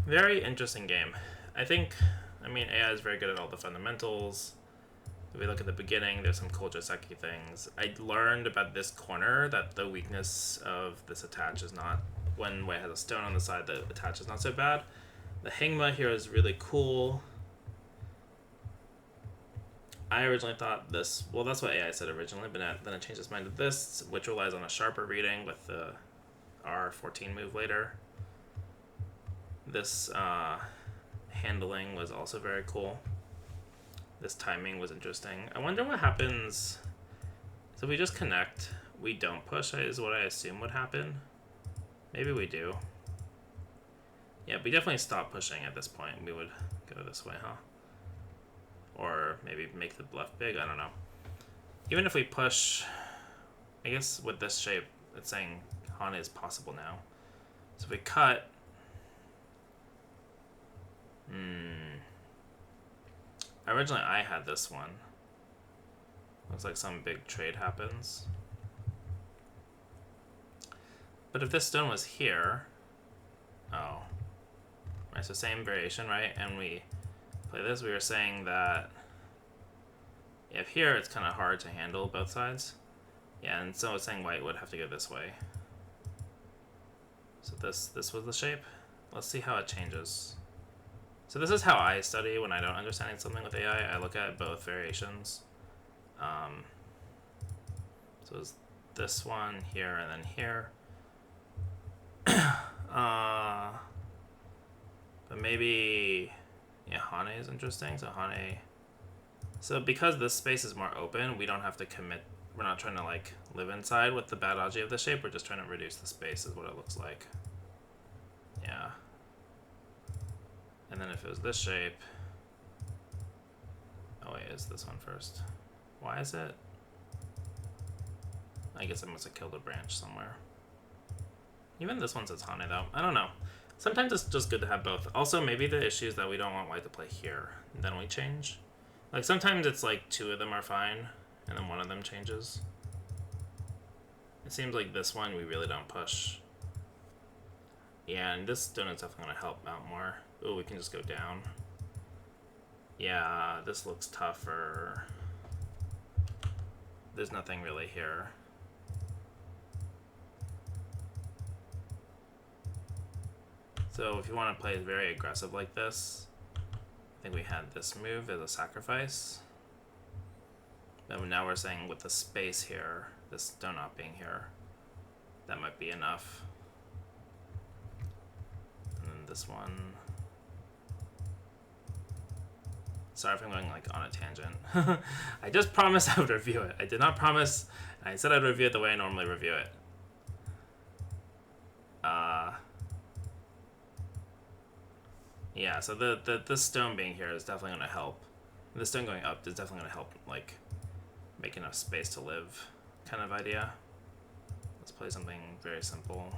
Very interesting game. I think, I mean, AI is very good at all the fundamentals. If we look at the beginning, there's some cool Joseki things. I learned about this corner that the weakness of this attach is not, when white has a stone on the side, the attach is not so bad. The Hingma here is really cool. I originally thought this, well, that's what AI said originally, but then it changed its mind to this, which relies on a sharper reading with the R14 move later. This handling was also very cool. This timing was interesting. I wonder what happens. So we just connect. We don't push, is what I assume would happen. Maybe we do. Yeah, we definitely stop pushing at this point. We would go this way, huh? Or maybe make the left big, I don't know. Even if we push, I guess with this shape, it's saying Hane is possible now. So if we cut, originally I had this one. Looks like some big trade happens. But if this stone was here, oh, right, so same variation, right? And we play this, we were saying that if here it's kind of hard to handle both sides. Yeah, and so it's saying white would have to go this way. So this was the shape. Let's see how it changes. So this is how I study when I don't understand something with AI. I look at both variations. So it's this one here and then here. But maybe, yeah, Hane is interesting. So Hane. So because this space is more open, we don't have to commit. We're not trying to like live inside with the bad algae of the shape. We're just trying to reduce the space is what it looks like. Yeah. And then if it was this shape, oh wait, is this one first? Why is it? I guess I must have killed a branch somewhere. Even this one says Hane though. I don't know. Sometimes it's just good to have both. Also, maybe the issue is that we don't want white to play here. And then we change. Like sometimes it's like two of them are fine, and then one of them changes. It seems like this one we really don't push. Yeah, and this donut's definitely gonna help out more. Ooh, we can just go down. Yeah, this looks tougher. There's nothing really here. So if you want to play very aggressive like this, I think we had this move as a sacrifice. Then now we're saying with the space here, this donut being here, that might be enough. And then this one. Sorry if I'm going like on a tangent. I just promised I would review it. I did not promise. I said I'd review it the way I normally review it. Yeah, so this stone being here is definitely going to help. This stone going up is definitely going to help, like, make enough space to live kind of idea. Let's play something very simple.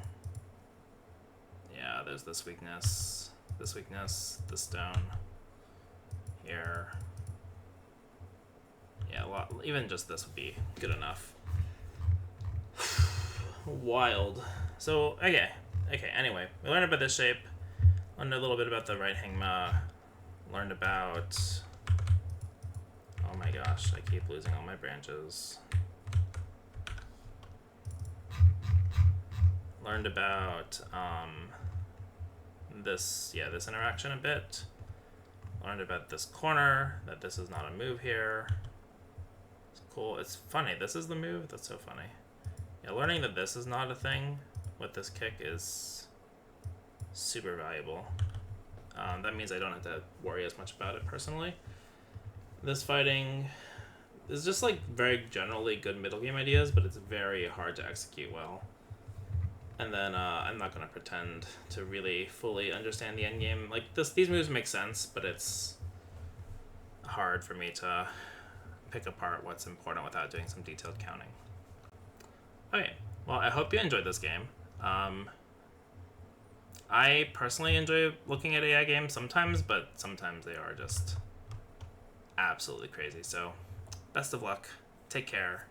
Yeah, there's this weakness, this stone here. Yeah, even just this would be good enough. Wild. So, okay, anyway, we learned about this shape. Learned a little bit about the right hangma. Learned about... Oh my gosh, I keep losing all my branches. Learned about this interaction a bit. Learned about this corner, that this is not a move here. It's cool. It's funny. This is the move? That's so funny. Yeah, learning that this is not a thing with this kick is super valuable. That means I don't have to worry as much about it personally. This fighting is just like very generally good middle game ideas, but it's very hard to execute well. And then I'm not going to pretend to really fully understand the end game. Like these moves make sense, but it's hard for me to pick apart what's important without doing some detailed counting. Okay, well, I hope you enjoyed this game. I personally enjoy looking at AI games sometimes, but sometimes they are just absolutely crazy. So, best of luck. Take care.